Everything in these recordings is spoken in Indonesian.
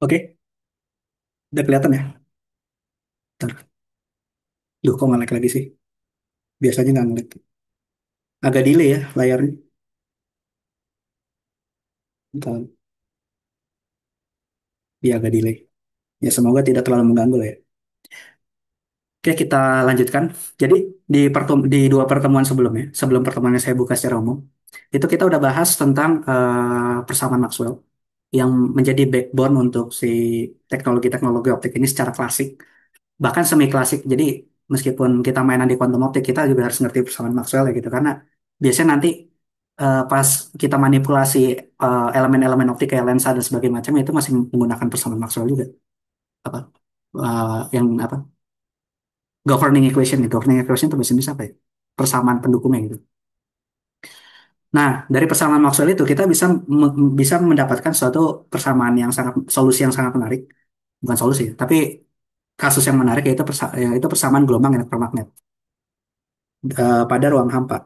Oke, udah kelihatan ya? Bentar. Duh, kok nge-lag lagi sih? Biasanya nggak nge-lag. Agak delay ya layarnya. Bentar. Iya, agak delay. Ya, semoga tidak terlalu mengganggu lah ya. Oke, kita lanjutkan. Jadi, di dua pertemuan sebelumnya, sebelum pertemuan yang saya buka secara umum, itu kita udah bahas tentang persamaan Maxwell yang menjadi backbone untuk si teknologi-teknologi optik ini secara klasik, bahkan semi klasik. Jadi meskipun kita mainan di quantum optik, kita juga harus ngerti persamaan Maxwell ya gitu, karena biasanya nanti pas kita manipulasi elemen-elemen optik kayak lensa dan sebagainya macam itu masih menggunakan persamaan Maxwell juga. Apa yang apa, governing equation itu bahasa Indonesia apa ya, persamaan pendukungnya gitu. Nah, dari persamaan Maxwell itu kita bisa mendapatkan suatu persamaan yang sangat solusi yang sangat menarik, bukan solusi ya, tapi kasus yang menarik yaitu yaitu persamaan gelombang elektromagnet pada ruang hampa,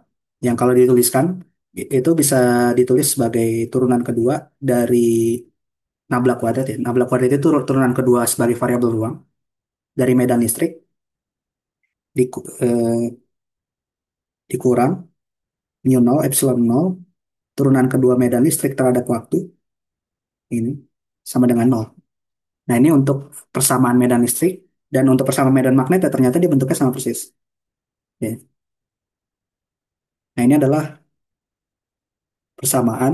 yang kalau dituliskan itu bisa ditulis sebagai turunan kedua dari nabla kuadrat ya. Nabla kuadrat itu turunan kedua sebagai variabel ruang dari medan listrik dikurang mu nol epsilon nol turunan kedua medan listrik terhadap waktu ini sama dengan nol. Nah, ini untuk persamaan medan listrik, dan untuk persamaan medan magnet ya ternyata dia bentuknya sama persis. Ya. Nah, ini adalah persamaan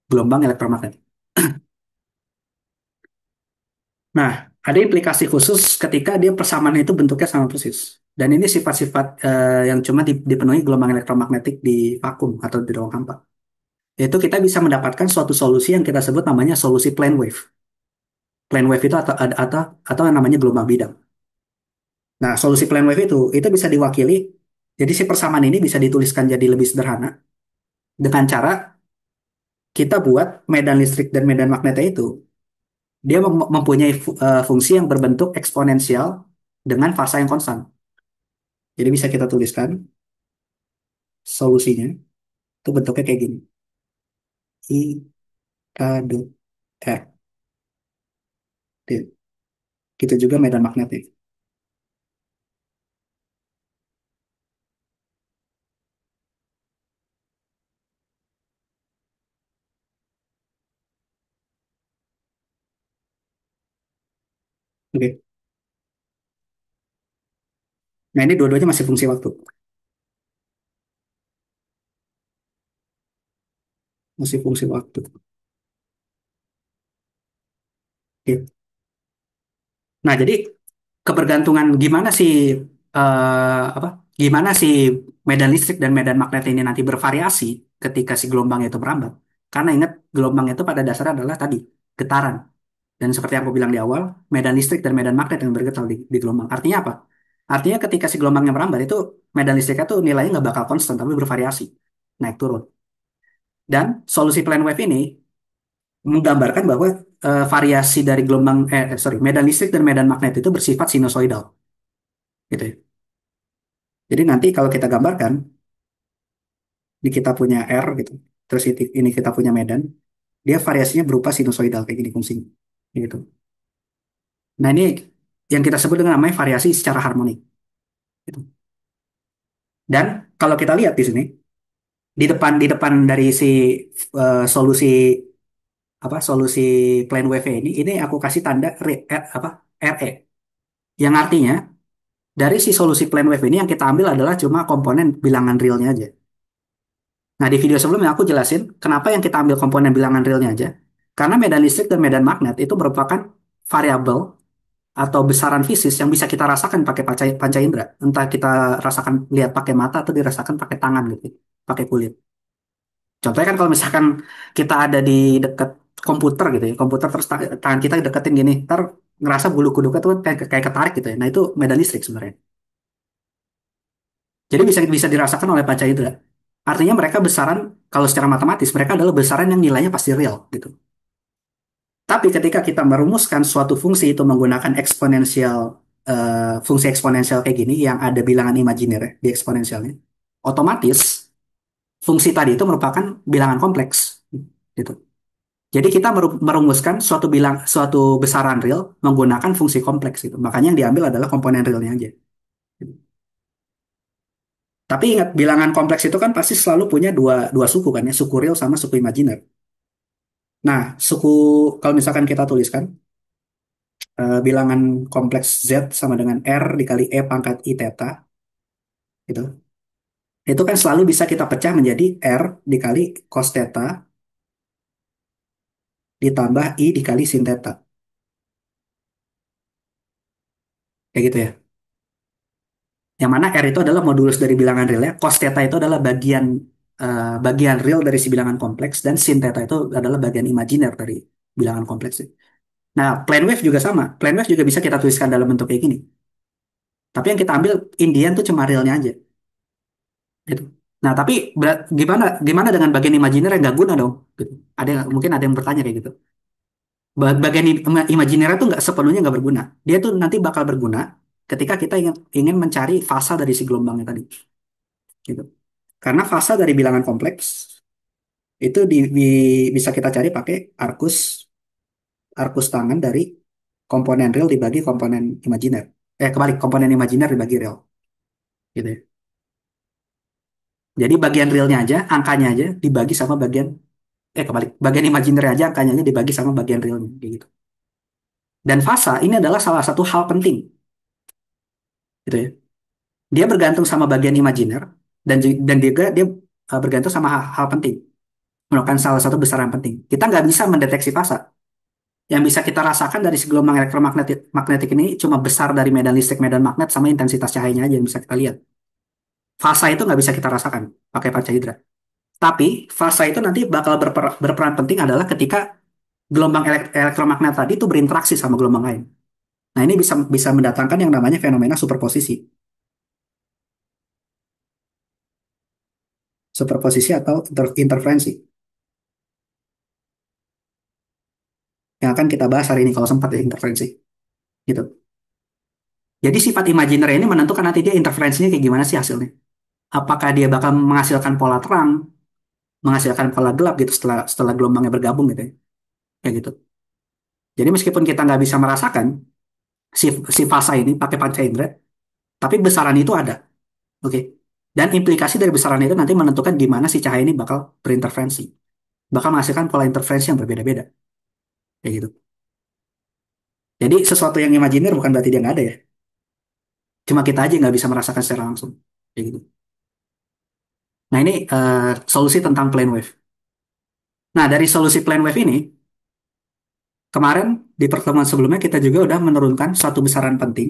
gelombang elektromagnet. Nah, ada implikasi khusus ketika dia persamaan itu bentuknya sama persis. Dan ini sifat-sifat yang cuma dipenuhi gelombang elektromagnetik di vakum atau di ruang hampa. Yaitu kita bisa mendapatkan suatu solusi yang kita sebut namanya solusi plane wave. Plane wave itu atau yang namanya gelombang bidang. Nah, solusi plane wave itu bisa diwakili. Jadi si persamaan ini bisa dituliskan jadi lebih sederhana dengan cara kita buat medan listrik dan medan magnetnya itu dia mempunyai fungsi yang berbentuk eksponensial dengan fasa yang konstan. Jadi bisa kita tuliskan solusinya itu bentuknya kayak gini. I K dot R. Gitu juga medan magnetnya. Oke. Nah, ini dua-duanya masih fungsi waktu. Masih fungsi waktu. Oke. Nah, jadi kebergantungan gimana sih apa? Gimana sih medan listrik dan medan magnet ini nanti bervariasi ketika si gelombang itu merambat? Karena ingat, gelombang itu pada dasarnya adalah tadi getaran. Dan seperti yang aku bilang di awal, medan listrik dan medan magnet yang bergetar di gelombang. Artinya apa? Artinya ketika si gelombangnya merambat itu medan listriknya tuh nilainya nggak bakal konstan tapi bervariasi, naik turun. Dan solusi plane wave ini menggambarkan bahwa variasi dari sorry, medan listrik dan medan magnet itu bersifat sinusoidal, gitu ya. Jadi nanti kalau kita gambarkan, di kita punya R gitu, terus ini kita punya medan, dia variasinya berupa sinusoidal kayak gini fungsinya, gitu. Nah, ini yang kita sebut dengan namanya variasi secara harmonik, gitu. Dan kalau kita lihat di sini, di depan dari si solusi solusi plane wave ini aku kasih tanda RE, yang artinya dari si solusi plane wave ini yang kita ambil adalah cuma komponen bilangan realnya aja. Nah, di video sebelumnya aku jelasin kenapa yang kita ambil komponen bilangan realnya aja. Karena medan listrik dan medan magnet itu merupakan variabel atau besaran fisis yang bisa kita rasakan pakai panca indera. Entah kita rasakan lihat pakai mata atau dirasakan pakai tangan gitu, pakai kulit. Contohnya kan kalau misalkan kita ada di dekat komputer gitu ya, komputer terus tangan kita deketin gini, ntar ngerasa bulu kuduk tuh kayak ketarik gitu ya. Nah, itu medan listrik sebenarnya. Jadi bisa bisa dirasakan oleh panca indera. Artinya mereka besaran, kalau secara matematis mereka adalah besaran yang nilainya pasti real gitu. Tapi ketika kita merumuskan suatu fungsi itu menggunakan fungsi eksponensial kayak gini yang ada bilangan imajiner ya, di eksponensialnya, otomatis fungsi tadi itu merupakan bilangan kompleks gitu. Jadi kita merumuskan suatu besaran real menggunakan fungsi kompleks itu. Makanya yang diambil adalah komponen realnya aja. Tapi ingat, bilangan kompleks itu kan pasti selalu punya dua, dua suku kan ya, suku real sama suku imajiner. Nah, kalau misalkan kita tuliskan bilangan kompleks Z sama dengan R dikali E pangkat I theta, gitu. Itu kan selalu bisa kita pecah menjadi R dikali cos theta ditambah I dikali sin theta. Kayak gitu ya. Yang mana R itu adalah modulus dari bilangan realnya, cos theta itu adalah bagian real dari si bilangan kompleks, dan sin theta itu adalah bagian imajiner dari bilangan kompleks. Nah, plane wave juga sama. Plane wave juga bisa kita tuliskan dalam bentuk kayak gini. Tapi yang kita ambil Indian tuh cuma realnya aja. Gitu. Nah, tapi gimana gimana dengan bagian imajiner yang nggak guna dong? Gitu. Mungkin ada yang bertanya kayak gitu. Bagian imajiner itu nggak sepenuhnya nggak berguna. Dia tuh nanti bakal berguna ketika kita ingin mencari fasa dari si gelombangnya tadi. Gitu. Karena fasa dari bilangan kompleks itu bisa kita cari pakai arcus arcus tangan dari komponen real dibagi komponen imajiner. Kebalik, komponen imajiner dibagi real. Gitu ya. Jadi bagian realnya aja, angkanya aja dibagi sama kebalik, bagian imajiner aja angkanya aja dibagi sama bagian realnya. Kayak gitu. Dan fasa ini adalah salah satu hal penting. Gitu ya. Dia bergantung sama bagian imajiner dan juga dia bergantung sama hal penting. Merupakan salah satu besaran penting. Kita nggak bisa mendeteksi fasa. Yang bisa kita rasakan dari si gelombang elektromagnetik magnetik ini cuma besar dari medan listrik, medan magnet, sama intensitas cahayanya aja yang bisa kita lihat. Fasa itu nggak bisa kita rasakan pakai panca indera. Tapi fasa itu nanti bakal berperan penting adalah ketika gelombang elektromagnet tadi itu berinteraksi sama gelombang lain. Nah, ini bisa bisa mendatangkan yang namanya fenomena superposisi. Superposisi atau interferensi yang akan kita bahas hari ini kalau sempat ya, interferensi. Gitu. Jadi sifat imajiner ini menentukan nanti dia interferensinya kayak gimana sih hasilnya. Apakah dia bakal menghasilkan pola terang, menghasilkan pola gelap gitu setelah setelah gelombangnya bergabung gitu ya. Kayak gitu. Jadi meskipun kita nggak bisa merasakan si fasa ini pakai panca indera, tapi besaran itu ada. Oke. Dan implikasi dari besaran itu nanti menentukan gimana si cahaya ini bakal berinterferensi. Bakal menghasilkan pola interferensi yang berbeda-beda. Kayak gitu. Jadi sesuatu yang imajiner bukan berarti dia nggak ada ya. Cuma kita aja nggak bisa merasakan secara langsung. Kayak gitu. Nah, ini solusi tentang plane wave. Nah, dari solusi plane wave ini, kemarin di pertemuan sebelumnya kita juga udah menurunkan suatu besaran penting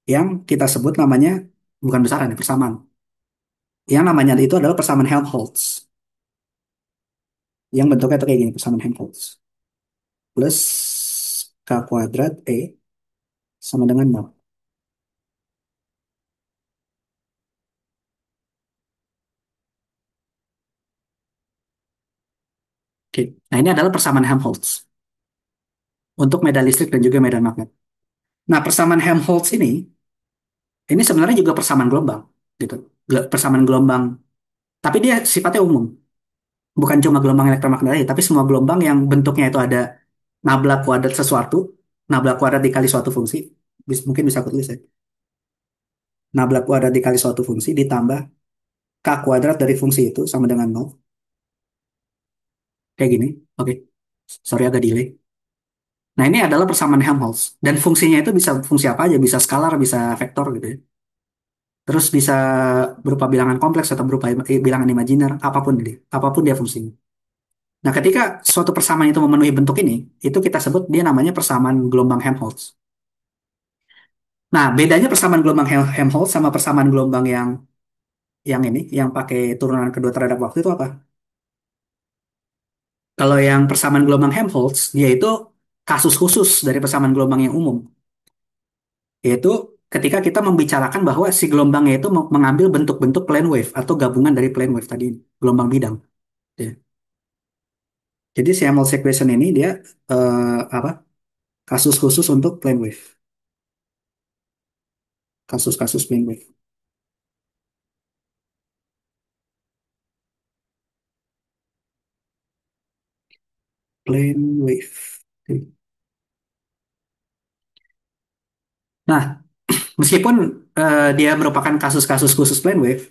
yang kita sebut namanya, bukan besaran ya, persamaan. Yang namanya itu adalah persamaan Helmholtz. Yang bentuknya itu kayak gini, persamaan Helmholtz. Plus K kuadrat E sama dengan nol. Oke. Nah, ini adalah persamaan Helmholtz untuk medan listrik dan juga medan magnet. Nah, persamaan Helmholtz ini sebenarnya juga persamaan gelombang, gitu. Persamaan gelombang, tapi dia sifatnya umum. Bukan cuma gelombang elektromagnetik, tapi semua gelombang yang bentuknya itu ada nabla kuadrat sesuatu, nabla kuadrat dikali suatu fungsi, mungkin bisa aku tulis ya. Nabla kuadrat dikali suatu fungsi ditambah K kuadrat dari fungsi itu sama dengan nol. Kayak gini. Oke. Sorry agak delay. Nah, ini adalah persamaan Helmholtz. Dan fungsinya itu bisa fungsi apa aja, bisa skalar, bisa vektor gitu ya. Terus bisa berupa bilangan kompleks atau berupa bilangan imajiner, apapun dia fungsinya. Nah, ketika suatu persamaan itu memenuhi bentuk ini, itu kita sebut dia namanya persamaan gelombang Helmholtz. Nah, bedanya persamaan gelombang Helmholtz sama persamaan gelombang yang pakai turunan kedua terhadap waktu itu apa? Kalau yang persamaan gelombang Helmholtz, dia itu kasus khusus dari persamaan gelombang yang umum, yaitu ketika kita membicarakan bahwa si gelombangnya itu mengambil bentuk-bentuk plane wave atau gabungan dari plane wave tadi, gelombang bidang. Ya. Jadi si Helmholtz equation ini dia apa? Kasus khusus untuk plane wave, kasus-kasus plane wave. Plane wave. Nah, meskipun dia merupakan kasus-kasus khusus plane wave,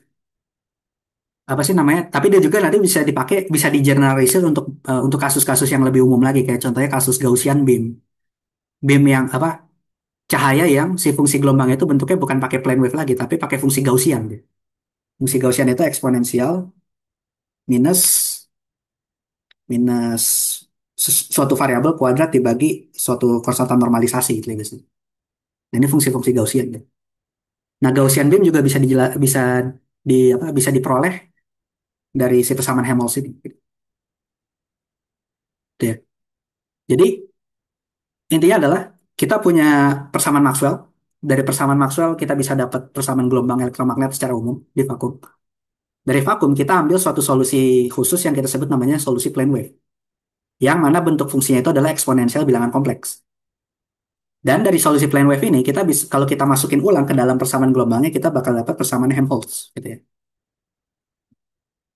apa sih namanya? Tapi dia juga nanti bisa dipakai, bisa digeneralisir untuk kasus-kasus yang lebih umum lagi, kayak contohnya kasus Gaussian beam, beam yang apa? Cahaya yang si fungsi gelombang itu bentuknya bukan pakai plane wave lagi, tapi pakai fungsi Gaussian, gitu. Fungsi Gaussian itu eksponensial minus minus suatu variabel kuadrat dibagi suatu konstanta normalisasi, gitu, gitu. Nah, ini fungsi-fungsi Gaussian, gitu. Nah, Gaussian beam juga bisa bisa diperoleh dari si persamaan Helmholtz ini, gitu ya. Jadi intinya adalah kita punya persamaan Maxwell. Dari persamaan Maxwell kita bisa dapat persamaan gelombang elektromagnet secara umum di vakum. Dari vakum kita ambil suatu solusi khusus yang kita sebut namanya solusi plane wave. Yang mana bentuk fungsinya itu adalah eksponensial bilangan kompleks. Dan dari solusi plane wave ini kita bisa, kalau kita masukin ulang ke dalam persamaan gelombangnya, kita bakal dapat persamaan Helmholtz, gitu ya.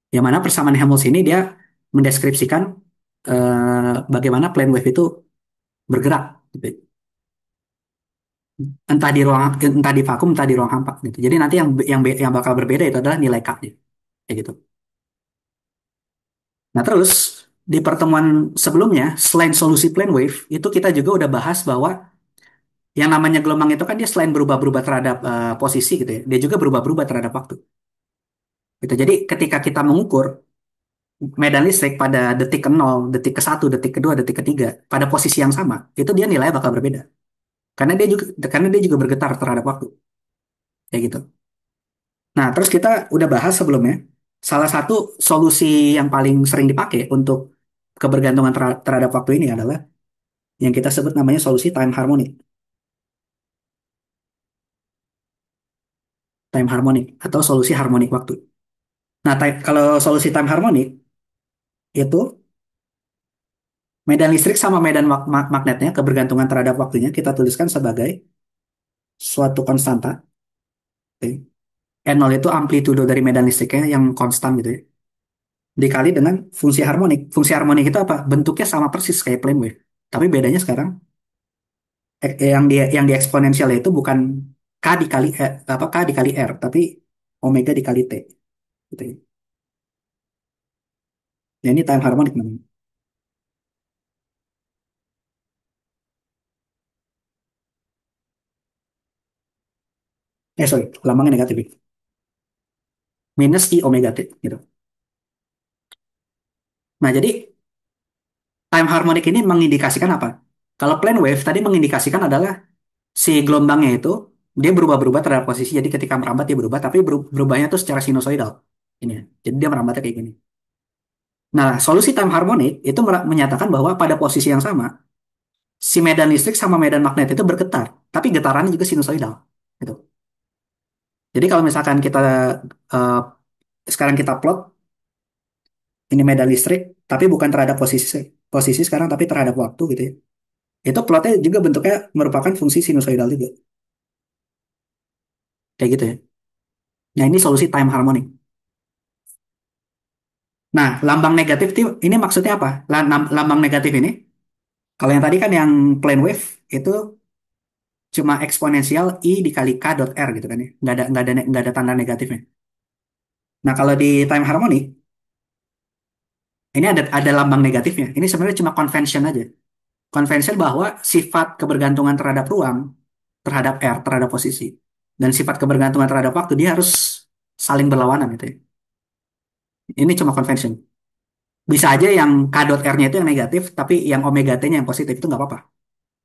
Yang mana persamaan Helmholtz ini dia mendeskripsikan bagaimana plane wave itu bergerak, gitu. Entah di vakum, entah di ruang hampa, gitu. Jadi nanti yang bakal berbeda itu adalah nilai K, gitu. Kayak gitu. Nah, terus di pertemuan sebelumnya, selain solusi plane wave, itu kita juga udah bahas bahwa yang namanya gelombang itu kan dia selain berubah-berubah terhadap posisi, gitu ya, dia juga berubah-berubah terhadap waktu. Gitu. Jadi ketika kita mengukur medan listrik pada detik ke nol, detik ke satu, detik kedua, detik ketiga, pada posisi yang sama, itu dia nilainya bakal berbeda. Karena dia juga bergetar terhadap waktu, kayak gitu. Nah, terus kita udah bahas sebelumnya, salah satu solusi yang paling sering dipakai untuk kebergantungan terhadap waktu ini adalah yang kita sebut namanya solusi time harmonic. Time harmonic atau solusi harmonik waktu. Nah, kalau solusi time harmonic itu medan listrik sama medan magnetnya, kebergantungan terhadap waktunya kita tuliskan sebagai suatu konstanta. Oke. N0 itu amplitudo dari medan listriknya yang konstan, gitu ya. Dikali dengan fungsi harmonik. Fungsi harmonik itu apa? Bentuknya sama persis kayak plane wave. Tapi bedanya sekarang yang di eksponensial itu bukan k dikali K dikali r, tapi omega dikali t, gitu ya. Nah, ini time harmonic namanya. Sorry, lambangnya negatif, ya. Minus i omega t, gitu. Nah, jadi time harmonic ini mengindikasikan apa? Kalau plane wave tadi mengindikasikan adalah si gelombangnya itu dia berubah-berubah terhadap posisi. Jadi ketika merambat dia berubah, tapi berubahnya tuh secara sinusoidal. Ini ya. Jadi dia merambatnya kayak gini. Nah, solusi time harmonic itu menyatakan bahwa pada posisi yang sama, si medan listrik sama medan magnet itu bergetar, tapi getarannya juga sinusoidal. Gitu. Jadi kalau misalkan eh, sekarang kita plot ini medan listrik, tapi bukan terhadap posisi posisi sekarang, tapi terhadap waktu, gitu ya. Itu plotnya juga bentuknya merupakan fungsi sinusoidal juga, kayak gitu ya. Nah, ini solusi time harmonic. Nah, lambang negatif ini maksudnya apa? Lambang negatif ini, kalau yang tadi kan yang plane wave itu cuma eksponensial i dikali k dot r, gitu kan ya. Nggak ada tanda negatifnya. Nah, kalau di time harmonic, ini ada lambang negatifnya. Ini sebenarnya cuma convention aja. Convention bahwa sifat kebergantungan terhadap ruang, terhadap r, terhadap posisi, dan sifat kebergantungan terhadap waktu, dia harus saling berlawanan, gitu ya. Ini cuma convention. Bisa aja yang k dot r-nya itu yang negatif, tapi yang omega t-nya yang positif itu nggak apa-apa.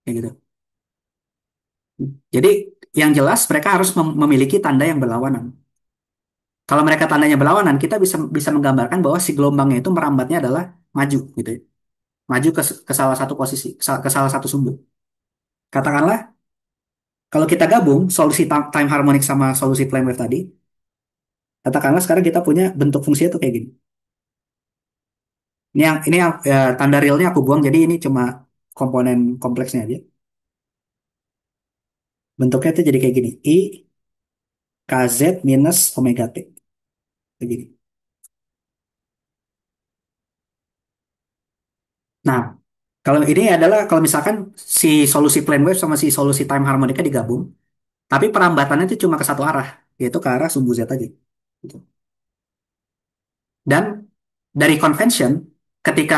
Kayak gitu. Jadi yang jelas mereka harus memiliki tanda yang berlawanan. Kalau mereka tandanya berlawanan, kita bisa bisa menggambarkan bahwa si gelombangnya itu merambatnya adalah maju, gitu ya. Maju ke salah satu posisi, ke salah satu sumbu. Katakanlah kalau kita gabung solusi time harmonic sama solusi plane wave tadi, katakanlah sekarang kita punya bentuk fungsinya tuh kayak gini. Ini yang tanda realnya aku buang, jadi ini cuma komponen kompleksnya aja. Bentuknya tuh jadi kayak gini, I kz minus omega t, kayak gini. Nah, Kalau ini adalah kalau misalkan si solusi plane wave sama si solusi time harmonika digabung, tapi perambatannya itu cuma ke satu arah, yaitu ke arah sumbu Z aja. Gitu. Dan dari convention, ketika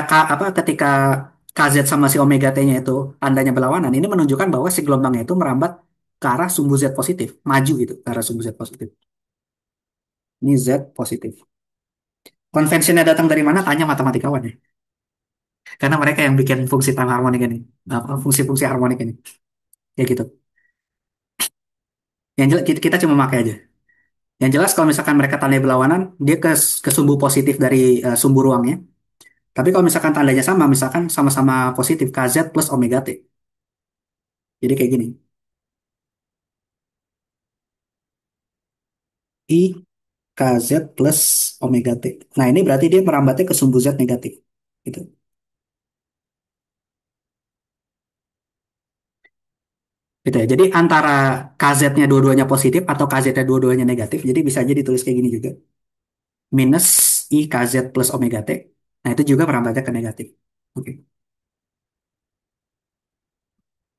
KZ sama si omega T-nya itu tandanya berlawanan, ini menunjukkan bahwa si gelombangnya itu merambat ke arah sumbu Z positif, maju gitu ke arah sumbu Z positif. Ini Z positif. Konvensinya datang dari mana? Tanya matematikawan ya. Karena mereka yang bikin fungsi time harmonik ini, fungsi-fungsi harmonik ini, ya gitu. Yang jelas kita cuma pakai aja. Yang jelas kalau misalkan mereka tandanya berlawanan, dia ke sumbu positif dari sumbu ruangnya. Tapi kalau misalkan tandanya sama, misalkan sama-sama positif KZ plus omega T. Jadi kayak gini. I KZ plus omega T. Nah ini berarti dia merambatnya ke sumbu Z negatif. Gitu. Gitu ya. Jadi antara KZ-nya dua-duanya positif atau KZ-nya dua-duanya negatif. Jadi bisa aja ditulis kayak gini juga. Minus I KZ plus omega T. Nah itu juga merambatnya ke negatif. Oke.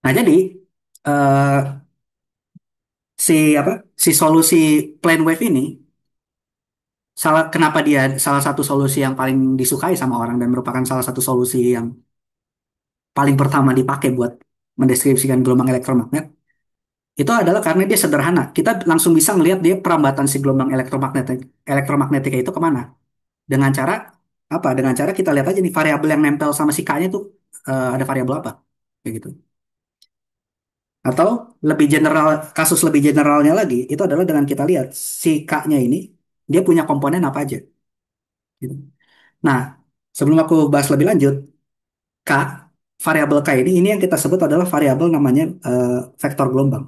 Nah jadi eh, si apa si solusi plane wave ini kenapa dia salah satu solusi yang paling disukai sama orang dan merupakan salah satu solusi yang paling pertama dipakai buat mendeskripsikan gelombang elektromagnet itu adalah karena dia sederhana. Kita langsung bisa ngelihat dia perambatan si gelombang elektromagnetika itu kemana. Dengan cara apa? Dengan cara kita lihat aja nih variabel yang nempel sama si K-nya tuh ada variabel apa, kayak gitu. Atau lebih general, kasus lebih generalnya lagi itu adalah dengan kita lihat si K-nya ini dia punya komponen apa aja. Gitu. Nah, sebelum aku bahas lebih lanjut, K, variabel K ini yang kita sebut adalah variabel namanya vektor gelombang.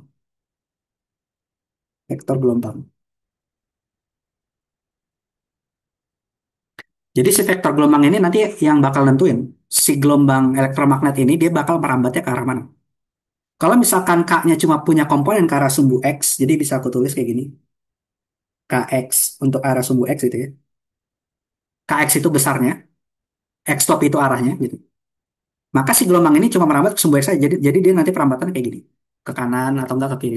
Vektor gelombang. Jadi si vektor gelombang ini nanti yang bakal nentuin si gelombang elektromagnet ini dia bakal merambatnya ke arah mana. Kalau misalkan K-nya cuma punya komponen ke arah sumbu X, jadi bisa aku tulis kayak gini. Kx untuk arah sumbu X itu ya. Kx itu besarnya, X stop itu arahnya gitu. Maka si gelombang ini cuma merambat ke sumbu X saja. Jadi dia nanti perambatannya kayak gini. Ke kanan atau enggak ke kiri.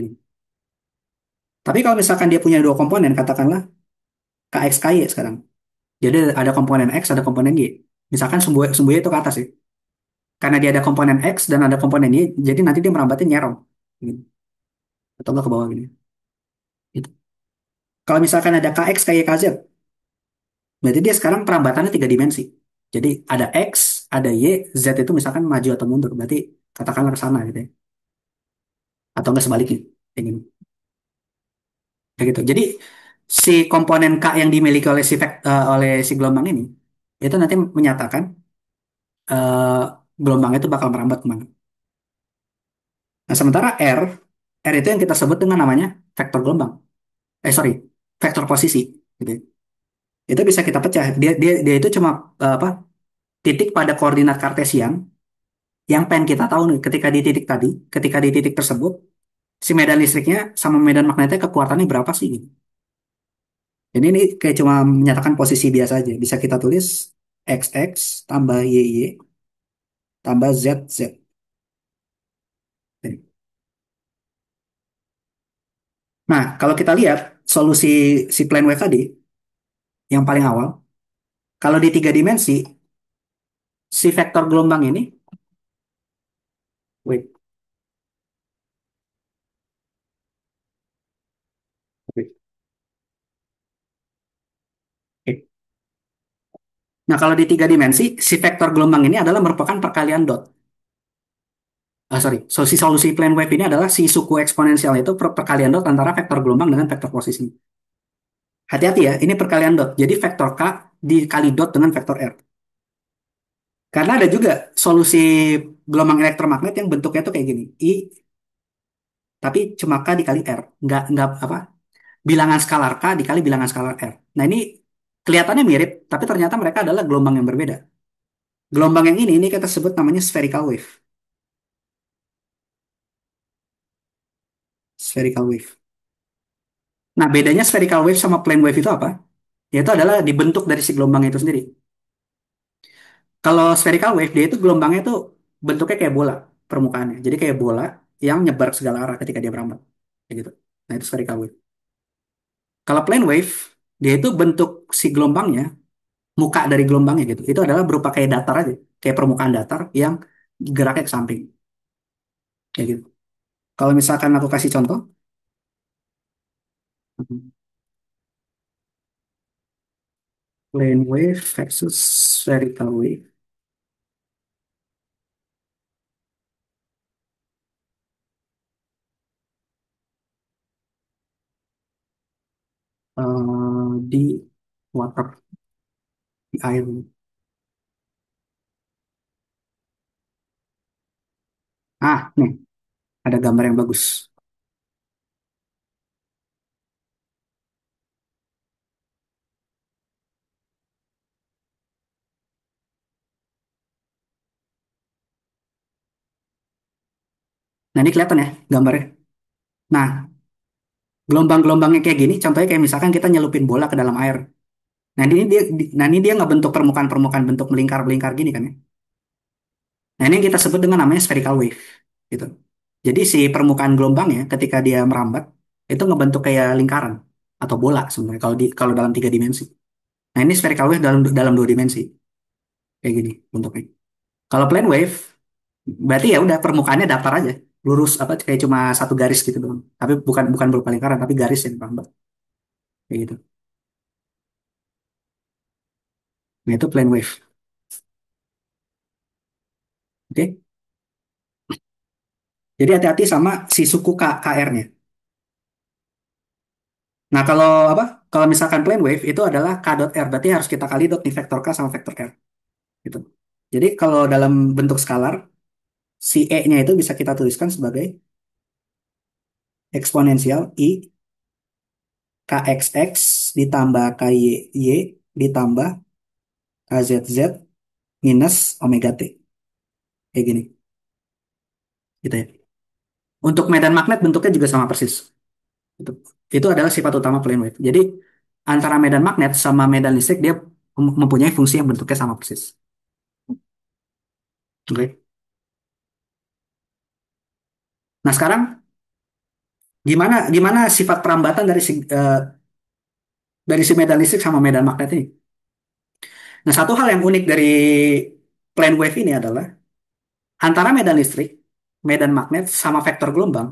Tapi kalau misalkan dia punya dua komponen, katakanlah Kx, Ky sekarang. Jadi ada komponen X, ada komponen Y. Misalkan sumbu Y itu ke atas ya. Karena dia ada komponen X dan ada komponen Y, jadi nanti dia merambatnya nyerong. Gitu. Atau enggak ke bawah gini. Gitu. Kalau misalkan ada Kx, Ky, Kz, berarti dia sekarang perambatannya tiga dimensi. Jadi ada X, ada Y, Z itu misalkan maju atau mundur. Berarti katakanlah ke sana gitu ya. Atau enggak sebaliknya. Kayak gini. Kayak gitu. Jadi si komponen K yang dimiliki oleh oleh si gelombang ini, itu nanti menyatakan eh, gelombang itu bakal merambat kemana. Nah, sementara R itu yang kita sebut dengan namanya vektor gelombang. Sorry, vektor posisi. Gitu ya. Itu bisa kita pecah. Dia itu cuma apa titik pada koordinat kartesian yang pengen kita tahu nih ketika di titik tersebut si medan listriknya sama medan magnetnya kekuatannya berapa sih gitu. Jadi ini kayak cuma menyatakan posisi biasa aja. Bisa kita tulis XX tambah YY tambah ZZ. Nah, kalau kita lihat solusi si plane wave tadi yang paling awal, kalau di tiga dimensi si vektor gelombang ini, wait, wait, wait. Nah, kalau di tiga dimensi, si vektor gelombang ini adalah merupakan perkalian dot. Sorry, si solusi plane wave ini adalah si suku eksponensial itu perkalian dot antara vektor gelombang dengan vektor posisi. Hati-hati ya, ini perkalian dot. Jadi vektor K dikali dot dengan vektor R. Karena ada juga solusi gelombang elektromagnet yang bentuknya tuh kayak gini. I, tapi cuma K dikali R. Nggak apa, bilangan skalar K dikali bilangan skalar R. Nah ini kelihatannya mirip, tapi ternyata mereka adalah gelombang yang berbeda. Gelombang yang ini kita sebut namanya spherical wave. Spherical wave. Nah, bedanya spherical wave sama plane wave itu apa? Yaitu adalah dibentuk dari si gelombang itu sendiri. Kalau spherical wave, dia itu gelombangnya itu bentuknya kayak bola permukaannya. Jadi kayak bola yang nyebar ke segala arah ketika dia merambat. Kayak gitu. Nah, itu spherical wave. Kalau plane wave, dia itu bentuk si gelombangnya, muka dari gelombangnya gitu. Itu adalah berupa kayak datar aja. Kayak permukaan datar yang geraknya ke samping. Kayak gitu. Kalau misalkan aku kasih contoh, plane wave versus spherical wave. Di water, di air. Nih, ada gambar yang bagus. Nah, ini kelihatan ya gambarnya. Nah, gelombang-gelombangnya kayak gini, contohnya kayak misalkan kita nyelupin bola ke dalam air. Nah, ini dia ngebentuk permukaan-permukaan bentuk melingkar-melingkar gini kan ya. Nah, ini yang kita sebut dengan namanya spherical wave. Gitu. Jadi si permukaan gelombangnya ketika dia merambat, itu ngebentuk kayak lingkaran atau bola sebenarnya kalau dalam 3 dimensi. Nah, ini spherical wave dalam dalam 2 dimensi. Kayak gini bentuknya. Kalau plane wave, berarti ya udah permukaannya datar aja, lurus apa kayak cuma satu garis gitu doang. Tapi bukan bukan berupa lingkaran, tapi garis yang merambat kayak gitu. Nah itu plane wave. Oke. Jadi hati-hati sama si suku KR-nya. Nah kalau apa? Kalau misalkan plane wave itu adalah K dot R, berarti harus kita kali dot nih vektor K sama vektor R gitu. Jadi kalau dalam bentuk skalar, si E-nya itu bisa kita tuliskan sebagai eksponensial I KXX ditambah KYY ditambah KZZ minus omega T. Kayak gini. Gitu ya. Untuk medan magnet bentuknya juga sama persis. Itu, itu adalah sifat utama plane wave. Jadi antara medan magnet sama medan listrik dia mempunyai fungsi yang bentuknya sama persis. Oke. Nah sekarang gimana gimana sifat perambatan dari si medan listrik sama medan magnet ini? Nah satu hal yang unik dari plane wave ini adalah antara medan listrik, medan magnet sama vektor gelombang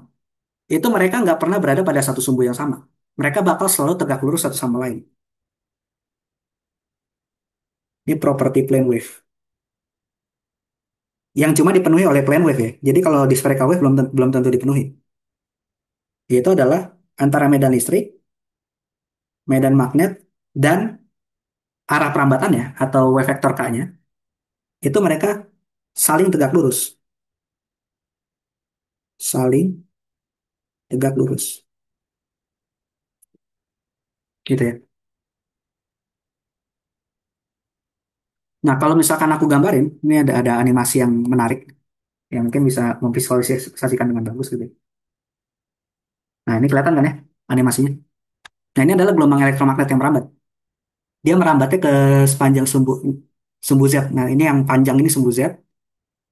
itu mereka nggak pernah berada pada satu sumbu yang sama. Mereka bakal selalu tegak lurus satu sama lain. Ini properti plane wave yang cuma dipenuhi oleh plane wave ya. Jadi kalau di spherical wave belum tentu dipenuhi. Yaitu adalah antara medan listrik, medan magnet, dan arah perambatannya atau wave vector K-nya, itu mereka saling tegak lurus. Saling tegak lurus. Gitu ya. Nah, kalau misalkan aku gambarin, ini ada animasi yang menarik, yang mungkin bisa memvisualisasikan dengan bagus gitu ya. Nah, ini kelihatan kan ya animasinya? Nah, ini adalah gelombang elektromagnet yang merambat. Dia merambatnya ke sepanjang sumbu sumbu Z. Nah, ini yang panjang ini sumbu Z,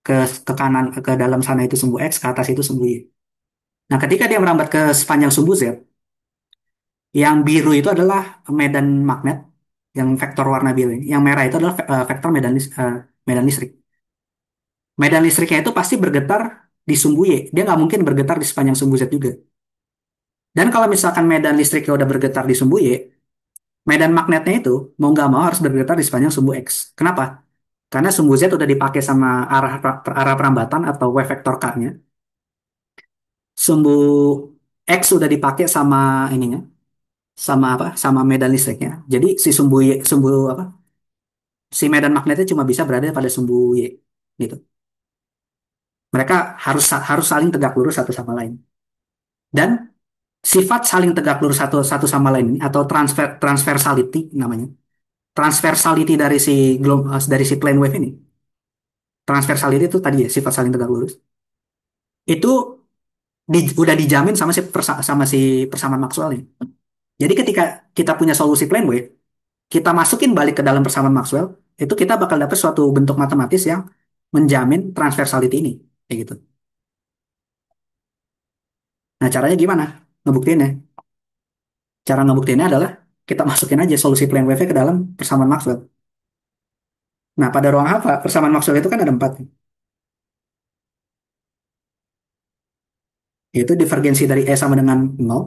ke ke kanan ke dalam sana itu sumbu X, ke atas itu sumbu Y. Nah, ketika dia merambat ke sepanjang sumbu Z, yang biru itu adalah medan magnet, yang vektor warna biru ini. Yang merah itu adalah vektor medan listrik. Medan listriknya itu pasti bergetar di sumbu Y. Dia nggak mungkin bergetar di sepanjang sumbu Z juga. Dan kalau misalkan medan listriknya udah bergetar di sumbu Y, medan magnetnya itu mau nggak mau harus bergetar di sepanjang sumbu X. Kenapa? Karena sumbu Z udah dipakai sama arah perambatan atau wave vektor K-nya. Sumbu X sudah dipakai sama ininya, sama apa? Sama medan listriknya. Jadi si sumbu apa? Si medan magnetnya cuma bisa berada pada sumbu Y gitu. Mereka harus harus saling tegak lurus satu sama lain. Dan sifat saling tegak lurus satu satu sama lain ini atau transversality namanya. Transversality dari si plane wave ini. Transversality itu tadi ya sifat saling tegak lurus. Itu udah dijamin sama si persamaan Maxwell ini. Jadi ketika kita punya solusi plane wave, kita masukin balik ke dalam persamaan Maxwell, itu kita bakal dapat suatu bentuk matematis yang menjamin transversality ini, kayak gitu. Nah, caranya gimana? Ngebuktiinnya. Cara ngebuktiinnya adalah kita masukin aja solusi plane wave ke dalam persamaan Maxwell. Nah, pada ruang apa? Persamaan Maxwell itu kan ada empat. Yaitu divergensi dari E sama dengan nol,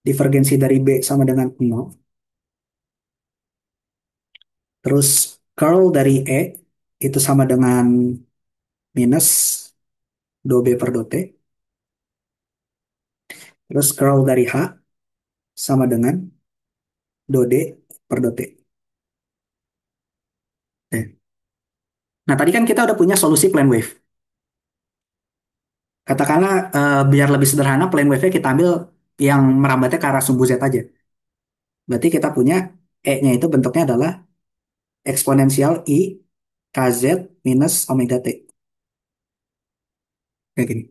divergensi dari B sama dengan nol, terus curl dari E itu sama dengan minus dou B per dou T, terus curl dari H sama dengan dou D per dou T. Oke. Nah, tadi kan kita udah punya solusi plane wave. Katakanlah biar lebih sederhana, plane wave-nya kita ambil yang merambatnya ke arah sumbu Z aja. Berarti kita punya E-nya itu bentuknya adalah eksponensial I KZ minus omega T. Kayak gini.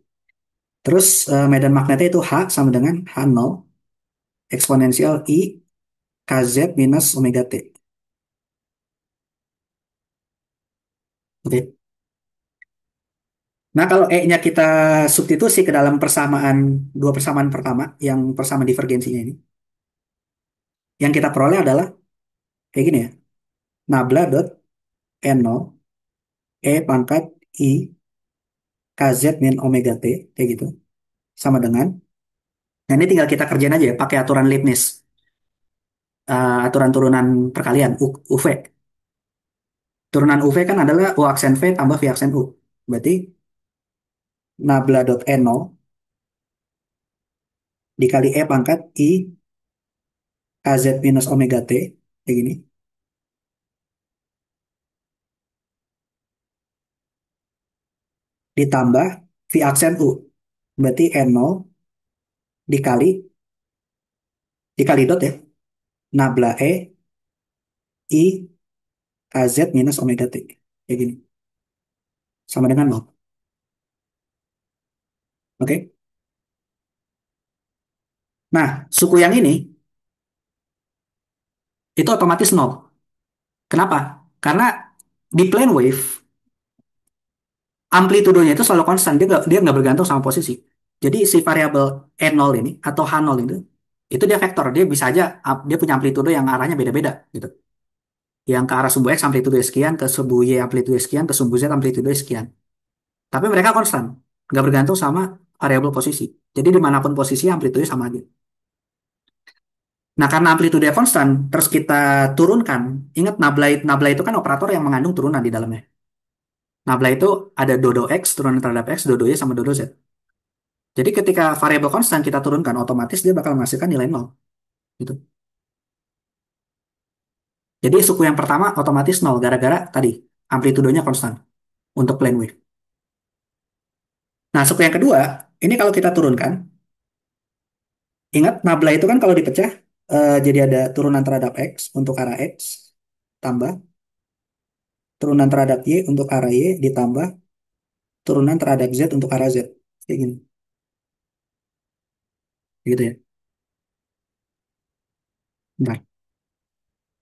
Terus medan magnetnya itu H sama dengan H0 eksponensial I KZ minus omega T. Oke. Nah, kalau E-nya kita substitusi ke dalam persamaan, dua persamaan pertama, yang persamaan divergensinya ini, yang kita peroleh adalah kayak gini ya. Nabla dot N0 E pangkat I KZ min omega T, kayak gitu. Sama dengan, nah ini tinggal kita kerjain aja ya, pakai aturan Leibniz. Aturan turunan perkalian, UV. Turunan UV kan adalah U aksen V tambah V aksen U. Berarti nabla dot N0 dikali E pangkat I KZ minus omega T, kayak gini. Ditambah V aksen U. Berarti N0 dikali, dikali dot ya. Nabla E I KZ minus omega T. Kayak gini. Sama dengan nol. Oke. Nah, suku yang ini, itu otomatis nol. Kenapa? Karena di plane wave, amplitudenya itu selalu konstan. Dia nggak bergantung sama posisi. Jadi si variabel E0 ini, atau H0 itu dia vektor. Dia bisa aja, dia punya amplitudo yang arahnya beda-beda, gitu. Yang ke arah sumbu X amplitudo sekian, ke sumbu Y amplitudo sekian, ke sumbu Z amplitudo sekian. Tapi mereka konstan, nggak bergantung sama variabel posisi. Jadi dimanapun posisi amplitudo sama aja. Nah, karena amplitudo konstan, terus kita turunkan. Ingat nabla, nabla itu kan operator yang mengandung turunan di dalamnya. Nabla itu ada dodo X, turunan terhadap X, dodo Y, sama dodo Z. Jadi ketika variabel konstan kita turunkan, otomatis dia bakal menghasilkan nilai nol. Gitu. Jadi suku yang pertama otomatis nol, gara-gara tadi amplitudonya konstan untuk plane wave. Nah, suku yang kedua, ini kalau kita turunkan, ingat nabla itu kan kalau dipecah, jadi ada turunan terhadap X untuk arah X, tambah turunan terhadap Y untuk arah Y, ditambah turunan terhadap Z untuk arah Z. Kayak gini. Gitu ya. Bentar.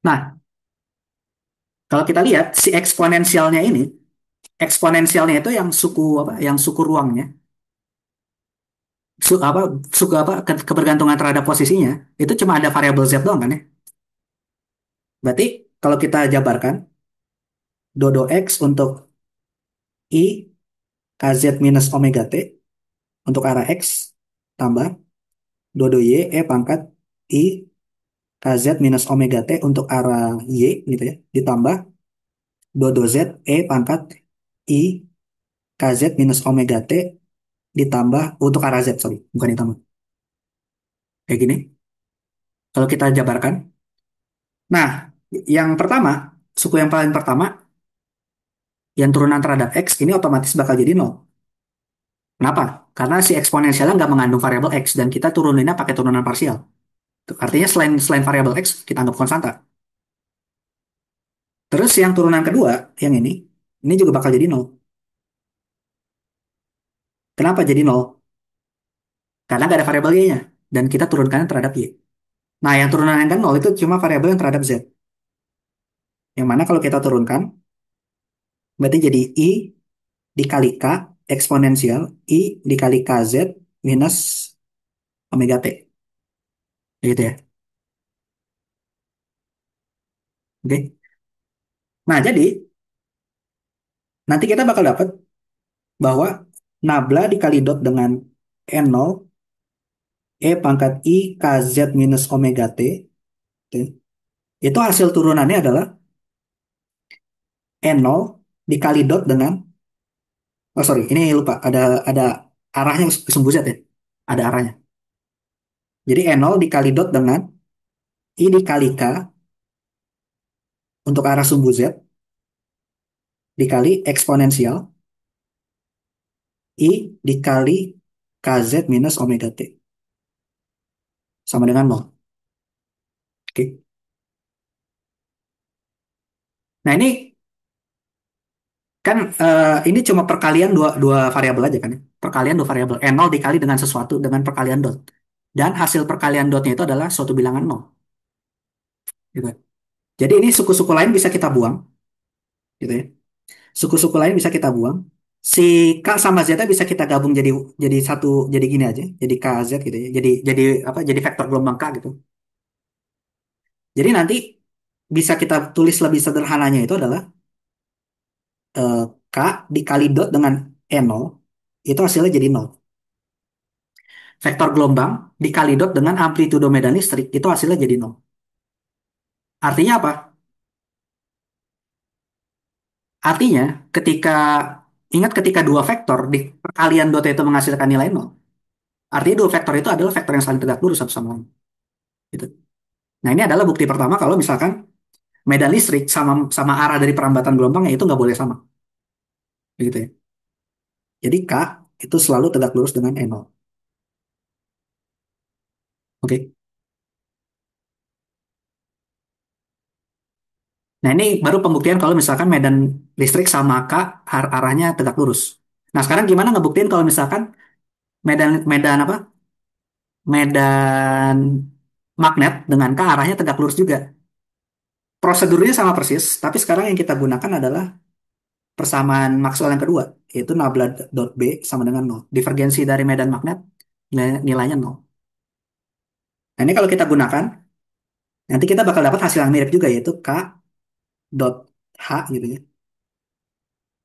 Nah, kalau kita lihat si eksponensialnya ini, eksponensialnya itu yang suku apa? Yang suku ruangnya, apa suku apa kebergantungan terhadap posisinya itu cuma ada variabel Z doang kan ya. Berarti kalau kita jabarkan dodo X untuk I KZ minus omega T untuk arah X tambah dodo Y E pangkat I KZ minus omega T untuk arah Y gitu ya, ditambah dodo Z E pangkat I KZ minus omega T ditambah untuk arah Z, sorry, bukan ditambah. Kayak gini. Kalau kita jabarkan. Nah, yang pertama, suku yang paling pertama, yang turunan terhadap X, ini otomatis bakal jadi nol. Kenapa? Karena si eksponensialnya nggak mengandung variabel X, dan kita turuninnya pakai turunan parsial. Artinya selain selain variabel X, kita anggap konstanta. Terus yang turunan kedua, yang ini juga bakal jadi nol. Kenapa jadi nol? Karena nggak ada variabel Y-nya, dan kita turunkan terhadap Y. Nah, yang turunan yang kan nol itu cuma variabel yang terhadap Z. Yang mana kalau kita turunkan, Berarti jadi I dikali K eksponensial I dikali KZ minus omega T. Gitu ya. Oke. Nah, jadi nanti kita bakal dapat bahwa nabla dikali dot dengan N0 E pangkat I KZ minus omega T. Oke. Itu hasil turunannya adalah N0 dikali dot dengan, oh sorry, ini lupa, ada arahnya ke sumbu Z ya. Ada arahnya. Jadi N0 dikali dot dengan I dikali K untuk arah sumbu Z dikali eksponensial I dikali KZ minus omega T sama dengan nol. Oke. Nah ini kan ini cuma perkalian dua, dua variabel aja kan ya. Perkalian dua variabel. N0 dikali dengan sesuatu dengan perkalian dot. Dan hasil perkalian dotnya itu adalah suatu bilangan nol. Gitu. Jadi ini suku-suku lain bisa kita buang. Gitu ya. Suku-suku lain bisa kita buang. Si K sama Z bisa kita gabung jadi satu, jadi gini aja. Jadi KZ gitu ya. Jadi apa? Jadi vektor gelombang K gitu. Jadi nanti bisa kita tulis lebih sederhananya itu adalah eh, K dikali dot dengan N0 itu hasilnya jadi nol. Vektor gelombang dikali dot dengan amplitudo medan listrik itu hasilnya jadi nol. Artinya apa? Artinya ketika ingat ketika dua vektor di perkalian dot itu menghasilkan nilai nol. Artinya dua vektor itu adalah vektor yang saling tegak lurus satu sama lain. Gitu. Nah ini adalah bukti pertama kalau misalkan medan listrik sama sama arah dari perambatan gelombangnya itu nggak boleh sama. Begitu ya. Jadi K itu selalu tegak lurus dengan N0. Oke. Nah, ini baru pembuktian kalau misalkan medan listrik sama K arahnya tegak lurus. Nah, sekarang gimana ngebuktiin kalau misalkan medan medan apa? Medan magnet dengan K arahnya tegak lurus juga. Prosedurnya sama persis, tapi sekarang yang kita gunakan adalah persamaan Maxwell yang kedua, yaitu nabla dot B sama dengan nol. Divergensi dari medan magnet nilainya nol. Nah, ini kalau kita gunakan, nanti kita bakal dapat hasil yang mirip juga, yaitu K dot H gitu ya.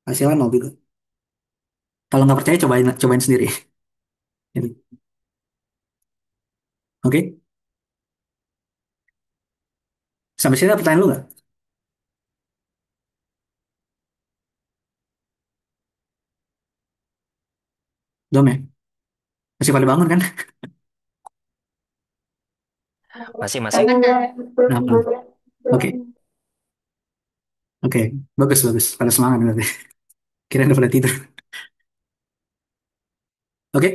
Hasilnya nol juga. Kalau nggak percaya, cobain cobain sendiri. Gitu. Oke. Sampai sini ada pertanyaan lu nggak? Belum ya? Masih pada bangun kan? Masih, masih. Nah, oke, oke, bagus, bagus. Pada semangat berarti. Kirain udah pada tidur. Oke,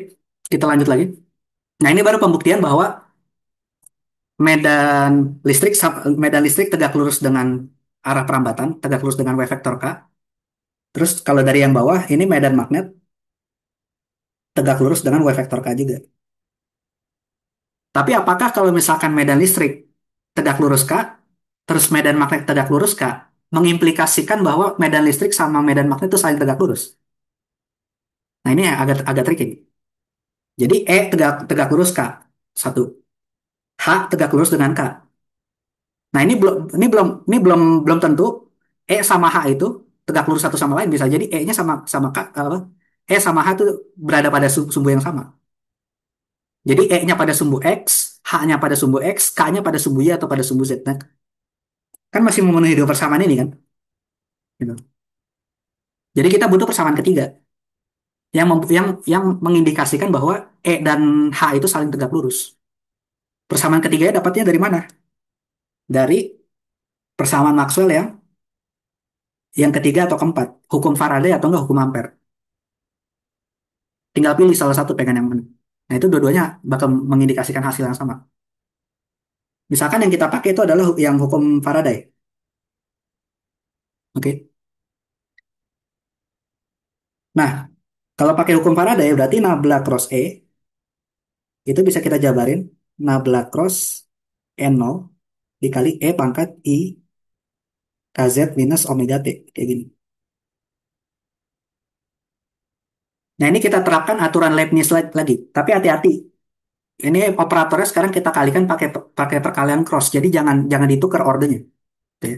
kita lanjut lagi. Nah, ini baru pembuktian bahwa medan medan listrik tegak lurus dengan arah perambatan, tegak lurus dengan W vektor K. Terus kalau dari yang bawah, ini medan magnet tegak lurus dengan W vektor K juga. Tapi apakah kalau misalkan medan listrik tegak lurus K, terus medan magnet tegak lurus K, mengimplikasikan bahwa medan listrik sama medan magnet itu saling tegak lurus? Nah, ini yang agak agak tricky. Jadi E tegak tegak lurus K satu, H tegak lurus dengan K. Nah, ini belum belum tentu E sama H itu tegak lurus satu sama lain, bisa jadi E-nya sama sama K apa? E sama H itu berada pada sumbu yang sama. Jadi E-nya pada sumbu X, H-nya pada sumbu X, K-nya pada sumbu Y atau pada sumbu Z. Nah, kan masih memenuhi dua persamaan ini kan? Gitu. Jadi kita butuh persamaan ketiga yang mengindikasikan bahwa E dan H itu saling tegak lurus. Persamaan ketiganya dapatnya dari mana? Dari persamaan Maxwell yang ketiga atau keempat, hukum Faraday atau enggak hukum Ampere. Tinggal pilih salah satu pengen yang mana. Nah, itu dua-duanya bakal mengindikasikan hasil yang sama. Misalkan yang kita pakai itu adalah yang hukum Faraday. Oke. Nah, kalau pakai hukum Faraday berarti nabla cross E itu bisa kita jabarin nabla cross N0 dikali E pangkat I KZ minus omega T. Kayak gini. Nah, ini kita terapkan aturan Leibniz lagi. Tapi hati-hati. Ini operatornya sekarang kita kalikan pakai pakai perkalian cross. Jadi jangan jangan ditukar ordernya. Gitu ya.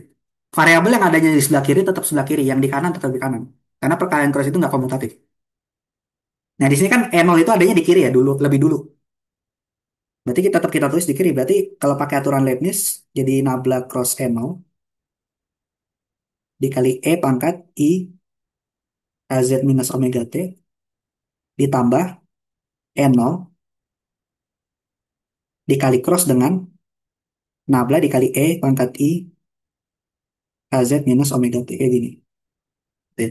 Variabel yang adanya di sebelah kiri tetap sebelah kiri, yang di kanan tetap di kanan. Karena perkalian cross itu nggak komutatif. Nah, di sini kan E0 itu adanya di kiri ya, dulu lebih dulu. Berarti kita tetap kita tulis di kiri. Berarti kalau pakai aturan Leibniz, jadi nabla cross E0 dikali E pangkat I KZ minus omega T ditambah E0 dikali cross dengan nabla dikali E pangkat I KZ minus omega T kayak gini. Oke.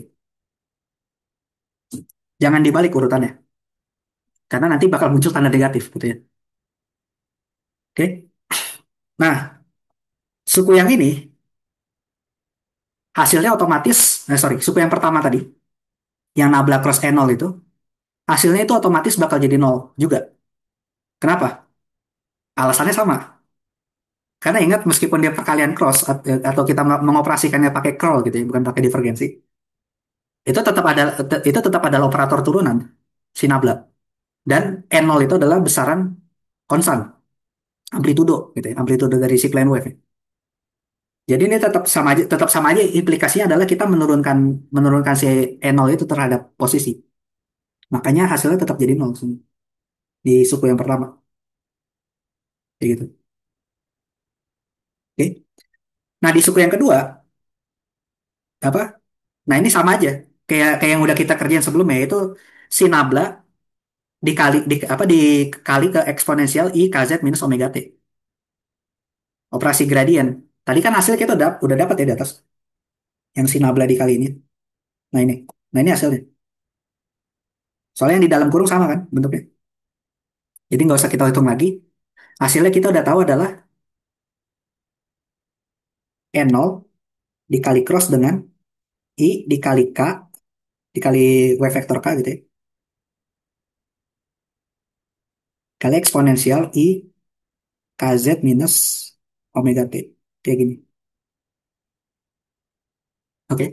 Jangan dibalik urutannya, karena nanti bakal muncul tanda negatif gitu ya. Oke. Nah, suku yang ini hasilnya otomatis, sorry, suku yang pertama tadi, yang nabla cross E0 itu, hasilnya itu otomatis bakal jadi nol juga. Kenapa? Alasannya sama. Karena ingat meskipun dia perkalian cross atau kita mengoperasikannya pakai curl gitu ya, bukan pakai divergensi, itu tetap ada operator turunan si nabla. Dan N0 itu adalah besaran konstan, amplitudo gitu ya, amplitudo dari si plane wave. Ya. Jadi ini tetap sama aja implikasinya adalah kita menurunkan menurunkan si E0 itu terhadap posisi. Makanya hasilnya tetap jadi nol di suku yang pertama. Kayak gitu. Oke. Nah, di suku yang kedua apa? Nah, ini sama aja. Kayak yang udah kita kerjain sebelumnya itu si nabla dikali ke eksponensial I KZ minus omega T. Operasi gradien. Tadi kan hasil kita udah dapat ya di atas. Yang si nabla dikali ini. Nah, ini. Nah, ini hasilnya. Soalnya yang di dalam kurung sama kan bentuknya. Jadi nggak usah kita hitung lagi. Hasilnya kita udah tahu adalah N0 dikali cross dengan I dikali K dikali W vektor K gitu ya. Kali eksponensial I KZ minus omega T. Kayak gini. Oke.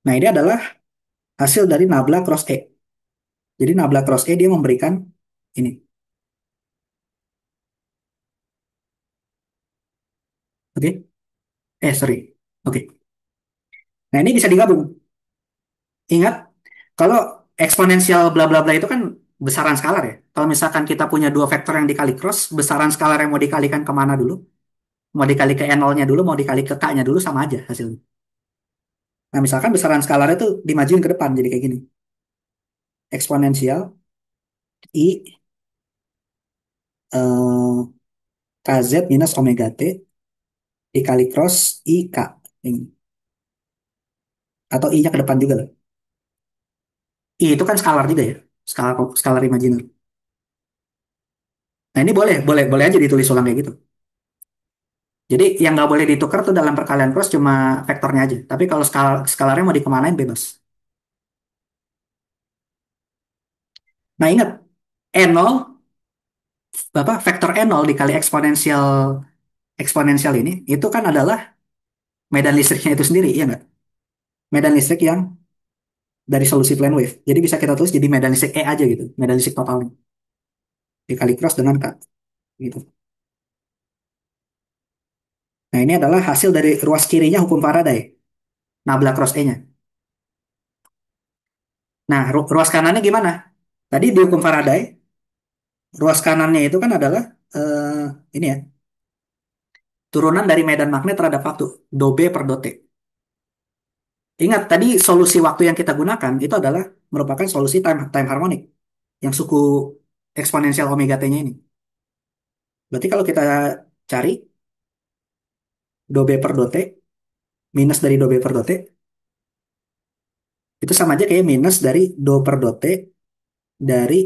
Nah, ini adalah hasil dari nabla cross E. Jadi nabla cross E dia memberikan ini. Oke. Sorry. Oke. Nah, ini bisa digabung. Ingat, kalau eksponensial bla bla bla itu kan besaran skalar ya. Kalau misalkan kita punya dua vektor yang dikali cross, besaran skalar yang mau dikalikan kemana dulu? Mau dikali ke N0-nya dulu, mau dikali ke K-nya dulu sama aja hasilnya. Nah, misalkan besaran skalar itu dimajuin ke depan jadi kayak gini. Eksponensial I eh, KZ minus omega T dikali cross I K. Ini. Atau I-nya ke depan juga lah. I itu kan skalar juga ya. Skalar, skalar imajiner. Nah, ini boleh, boleh, boleh aja ditulis ulang kayak gitu. Jadi yang nggak boleh ditukar tuh dalam perkalian cross cuma vektornya aja. Tapi kalau skalarnya mau dikemanain bebas. Nah, ingat E0 vektor E0 dikali eksponensial eksponensial ini itu kan adalah medan listriknya itu sendiri, iya nggak? Medan listrik yang dari solusi plane wave. Jadi bisa kita tulis jadi medan listrik E aja gitu, medan listrik totalnya dikali cross dengan K gitu. Nah, ini adalah hasil dari ruas kirinya hukum Faraday, nabla cross E-nya. Nah, ruas kanannya gimana? Tadi di hukum Faraday, ruas kanannya itu kan adalah ini ya, turunan dari medan magnet terhadap waktu, do B per do T. Ingat, tadi solusi waktu yang kita gunakan itu adalah merupakan solusi time harmonic yang suku eksponensial omega T-nya ini. Berarti kalau kita cari do B per do T minus dari do B per do T itu sama aja kayak minus dari do per do T dari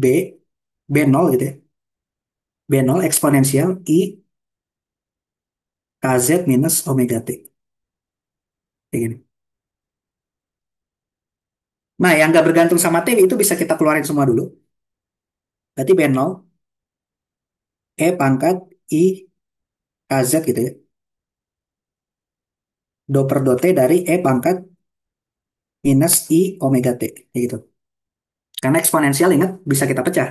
B B0 gitu ya. B0 eksponensial I KZ minus omega T. Kayak gini. Nah, yang nggak bergantung sama T itu bisa kita keluarin semua dulu. Berarti B0 E pangkat I KZ gitu ya. Do per do T dari E pangkat minus I omega T. Kayak gitu. Karena eksponensial ingat bisa kita pecah.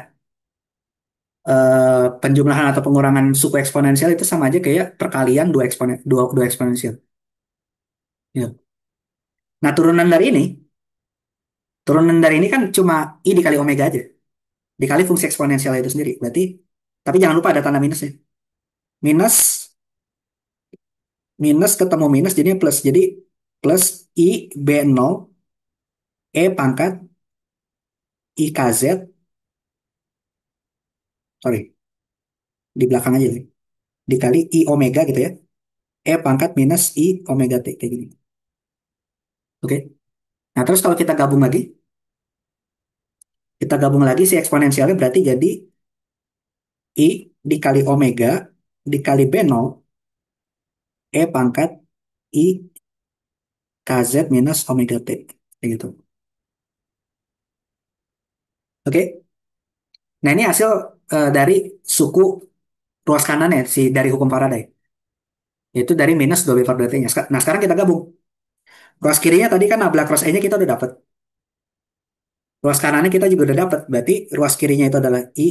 Penjumlahan atau pengurangan suku eksponensial itu sama aja kayak perkalian dua eksponensial. Ya. Nah, turunan dari ini kan cuma I dikali omega aja. Dikali fungsi eksponensial itu sendiri. Berarti, tapi jangan lupa ada tanda minusnya. Minus, minus ketemu minus jadinya plus. Jadi plus I B0 E pangkat I KZ, sorry, di belakang aja nih. Dikali I omega gitu ya. E pangkat minus I omega T. Kayak gini. Oke. Nah, terus kalau kita gabung lagi si eksponensialnya berarti jadi I dikali omega dikali B0 E pangkat I KZ minus omega T. Kayak gitu. Oke. Nah, ini hasil dari suku ruas kanan ya, dari hukum Faraday. Yaitu dari minus 2 before delta-nya. Nah, sekarang kita gabung. Ruas kirinya tadi kan nabla cross E-nya kita udah dapat. Ruas kanannya kita juga udah dapat. Berarti ruas kirinya itu adalah I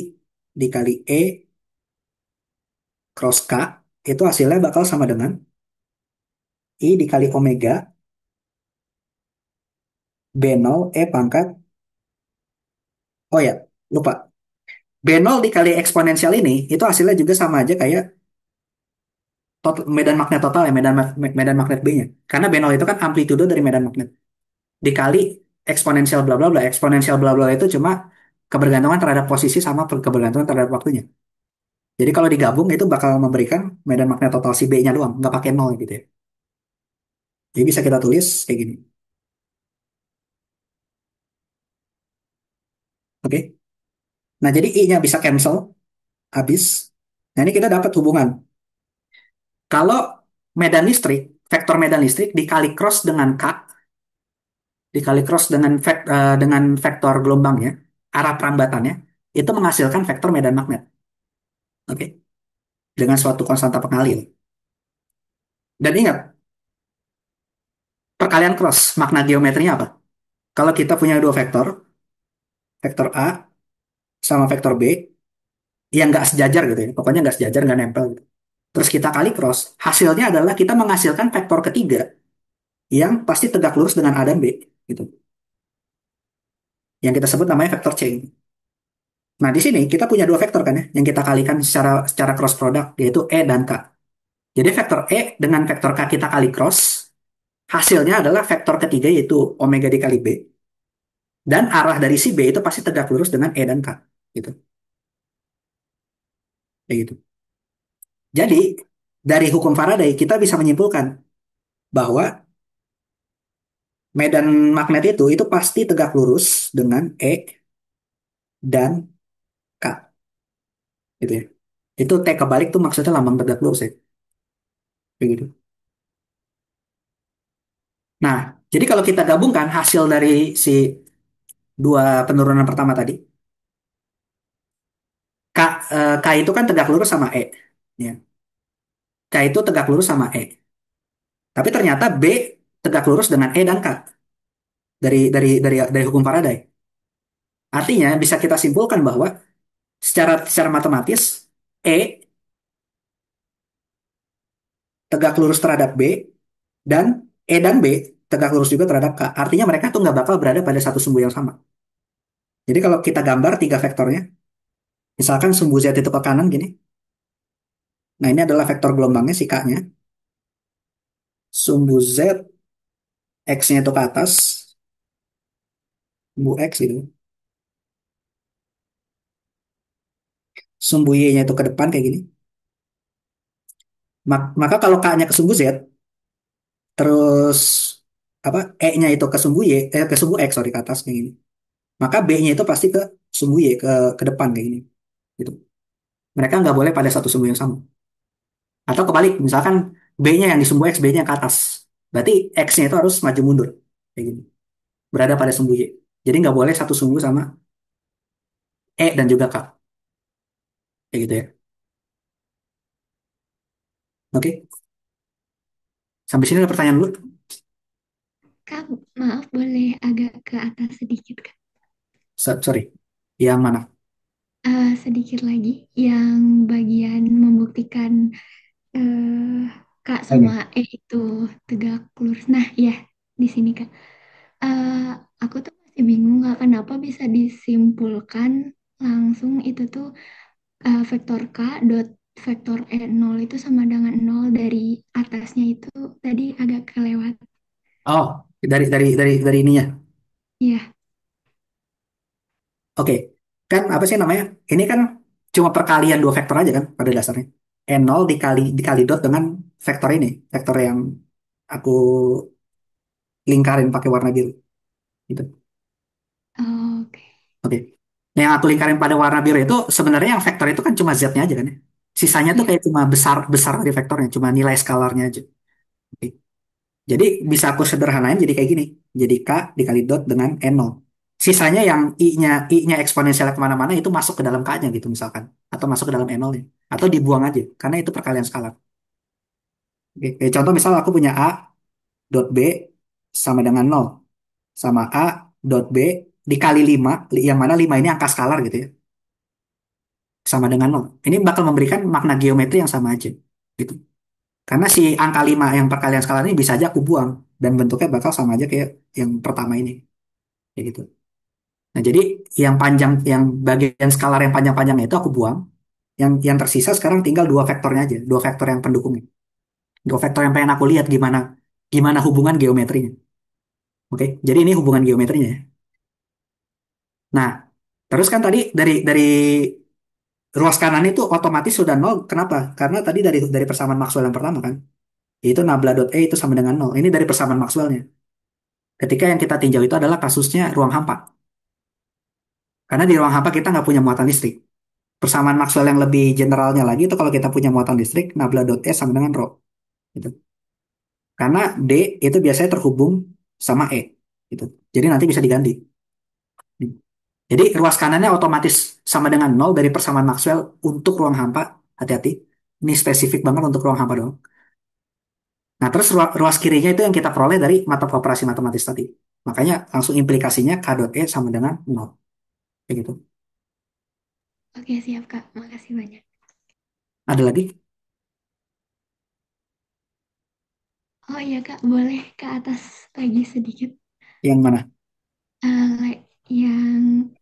dikali E cross K. Itu hasilnya bakal sama dengan I dikali omega B0 E pangkat. Oh ya, lupa. B0 dikali eksponensial ini, itu hasilnya juga sama aja kayak medan magnet total ya, medan magnet B-nya. Karena B0 itu kan amplitudo dari medan magnet. Dikali eksponensial bla bla bla. Eksponensial bla bla itu cuma kebergantungan terhadap posisi sama kebergantungan terhadap waktunya. Jadi kalau digabung itu bakal memberikan medan magnet total si B-nya doang, nggak pakai nol gitu ya. Jadi bisa kita tulis kayak gini. Oke. Nah, jadi I-nya bisa cancel, habis. Nah, ini kita dapat hubungan. Kalau medan listrik, vektor medan listrik dikali cross dengan K, dikali cross dengan vektor gelombangnya, arah perambatannya, itu menghasilkan vektor medan magnet. Oke. Dengan suatu konstanta pengalil. Dan ingat, perkalian cross, makna geometrinya apa? Kalau kita punya dua vektor, vektor A sama vektor B, yang nggak sejajar gitu ya, pokoknya nggak sejajar, nggak nempel gitu. Terus kita kali cross, hasilnya adalah kita menghasilkan vektor ketiga yang pasti tegak lurus dengan A dan B, gitu. Yang kita sebut namanya vektor chain. Nah, di sini kita punya dua vektor kan ya, yang kita kalikan secara secara cross product, yaitu E dan K. Jadi vektor E dengan vektor K kita kali cross, hasilnya adalah vektor ketiga yaitu omega dikali B. Dan arah dari si B itu pasti tegak lurus dengan E dan K. Gitu. Kayak gitu. Jadi, dari hukum Faraday kita bisa menyimpulkan bahwa medan magnet itu pasti tegak lurus dengan E dan K. Gitu ya. Itu T kebalik tuh maksudnya lambang tegak lurus ya. Kayak gitu. Nah, jadi kalau kita gabungkan hasil dari si dua penurunan pertama tadi, K itu kan tegak lurus sama E. Ya. K itu tegak lurus sama E. Tapi ternyata B tegak lurus dengan E dan K dari hukum Faraday. Artinya bisa kita simpulkan bahwa secara matematis E tegak lurus terhadap B dan E dan B tegak lurus juga terhadap K. Artinya mereka tuh nggak bakal berada pada satu sumbu yang sama. Jadi kalau kita gambar tiga vektornya, misalkan sumbu Z itu ke kanan gini. Nah, ini adalah vektor gelombangnya si K-nya. Sumbu Z, X-nya itu ke atas, sumbu X gitu. Sumbu Y-nya itu ke depan kayak gini. Maka kalau K-nya ke sumbu Z, terus apa E-nya itu ke sumbu ke sumbu X, sorry, ke atas kayak gini. Maka B-nya itu pasti ke sumbu Y, ke depan kayak gini. Gitu. Mereka nggak boleh pada satu sumbu yang sama. Atau kebalik, misalkan B-nya yang di sumbu X, B-nya yang ke atas. Berarti X-nya itu harus maju mundur. Kayak gini. Berada pada sumbu Y. Jadi nggak boleh satu sumbu sama E dan juga K. Kayak gitu ya. Oke. Sampai sini ada pertanyaan dulu. Maaf, boleh agak ke atas sedikit, Kak. Sorry, yang mana? Sedikit lagi, yang bagian membuktikan eh, Kak Oh, sama ini. E itu tegak lurus. Nah, ya, di sini, Kak. Eh, aku tuh masih bingung, Kak, kenapa bisa disimpulkan langsung itu tuh vektor K dot vektor E0 itu sama dengan nol dari atasnya itu tadi agak kelewat. Oh, dari ininya. Iya, Oke, kan apa sih namanya? Ini kan cuma perkalian dua vektor aja kan pada dasarnya. N0 dikali dot dengan vektor ini, vektor yang aku lingkarin pakai warna biru. Gitu. oke. Oke. Nah, yang aku lingkarin pada warna biru itu sebenarnya yang vektor itu kan cuma z-nya aja kan ya. Sisanya tuh Iya, kayak cuma besar besar dari vektornya, cuma nilai skalarnya aja. Oke. Jadi bisa aku sederhanain jadi kayak gini. Jadi K dikali dot dengan N0. Sisanya yang I-nya eksponensial kemana-mana itu masuk ke dalam K-nya gitu misalkan. Atau masuk ke dalam N0-nya. Atau dibuang aja. Karena itu perkalian skalar. Oke. Contoh misal aku punya A dot B sama dengan 0. Sama A dot B dikali 5. Yang mana 5 ini angka skalar gitu ya. Sama dengan 0. Ini bakal memberikan makna geometri yang sama aja. Gitu. Karena si angka 5 yang perkalian skalar ini bisa aja aku buang. Dan bentuknya bakal sama aja kayak yang pertama ini. Kayak gitu. Nah, jadi yang panjang, yang bagian skalar yang panjang-panjangnya itu aku buang. Yang tersisa sekarang tinggal dua vektornya aja, dua vektor yang pendukungnya. Dua vektor yang pengen aku lihat gimana gimana hubungan geometrinya. Oke, jadi ini hubungan geometrinya ya. Nah, terus kan tadi dari ruas kanan itu otomatis sudah nol. Kenapa? Karena tadi dari persamaan Maxwell yang pertama kan, yaitu nabla dot E itu sama dengan nol. Ini dari persamaan Maxwellnya. Ketika yang kita tinjau itu adalah kasusnya ruang hampa. Karena di ruang hampa kita nggak punya muatan listrik. Persamaan Maxwell yang lebih generalnya lagi itu kalau kita punya muatan listrik, nabla dot E sama dengan rho. Gitu. Karena D itu biasanya terhubung sama E. Gitu. Jadi nanti bisa diganti. Jadi ruas kanannya otomatis sama dengan nol dari persamaan Maxwell untuk ruang hampa. Hati-hati. Ini spesifik banget untuk ruang hampa doang. Nah terus ruas kirinya itu yang kita peroleh dari mata operasi matematis tadi. Makanya langsung implikasinya K dot E sama dengan nol. Kayak gitu. oke siap Kak. Makasih banyak. Ada lagi? Oh iya Kak, boleh ke atas lagi sedikit. Yang mana? Yang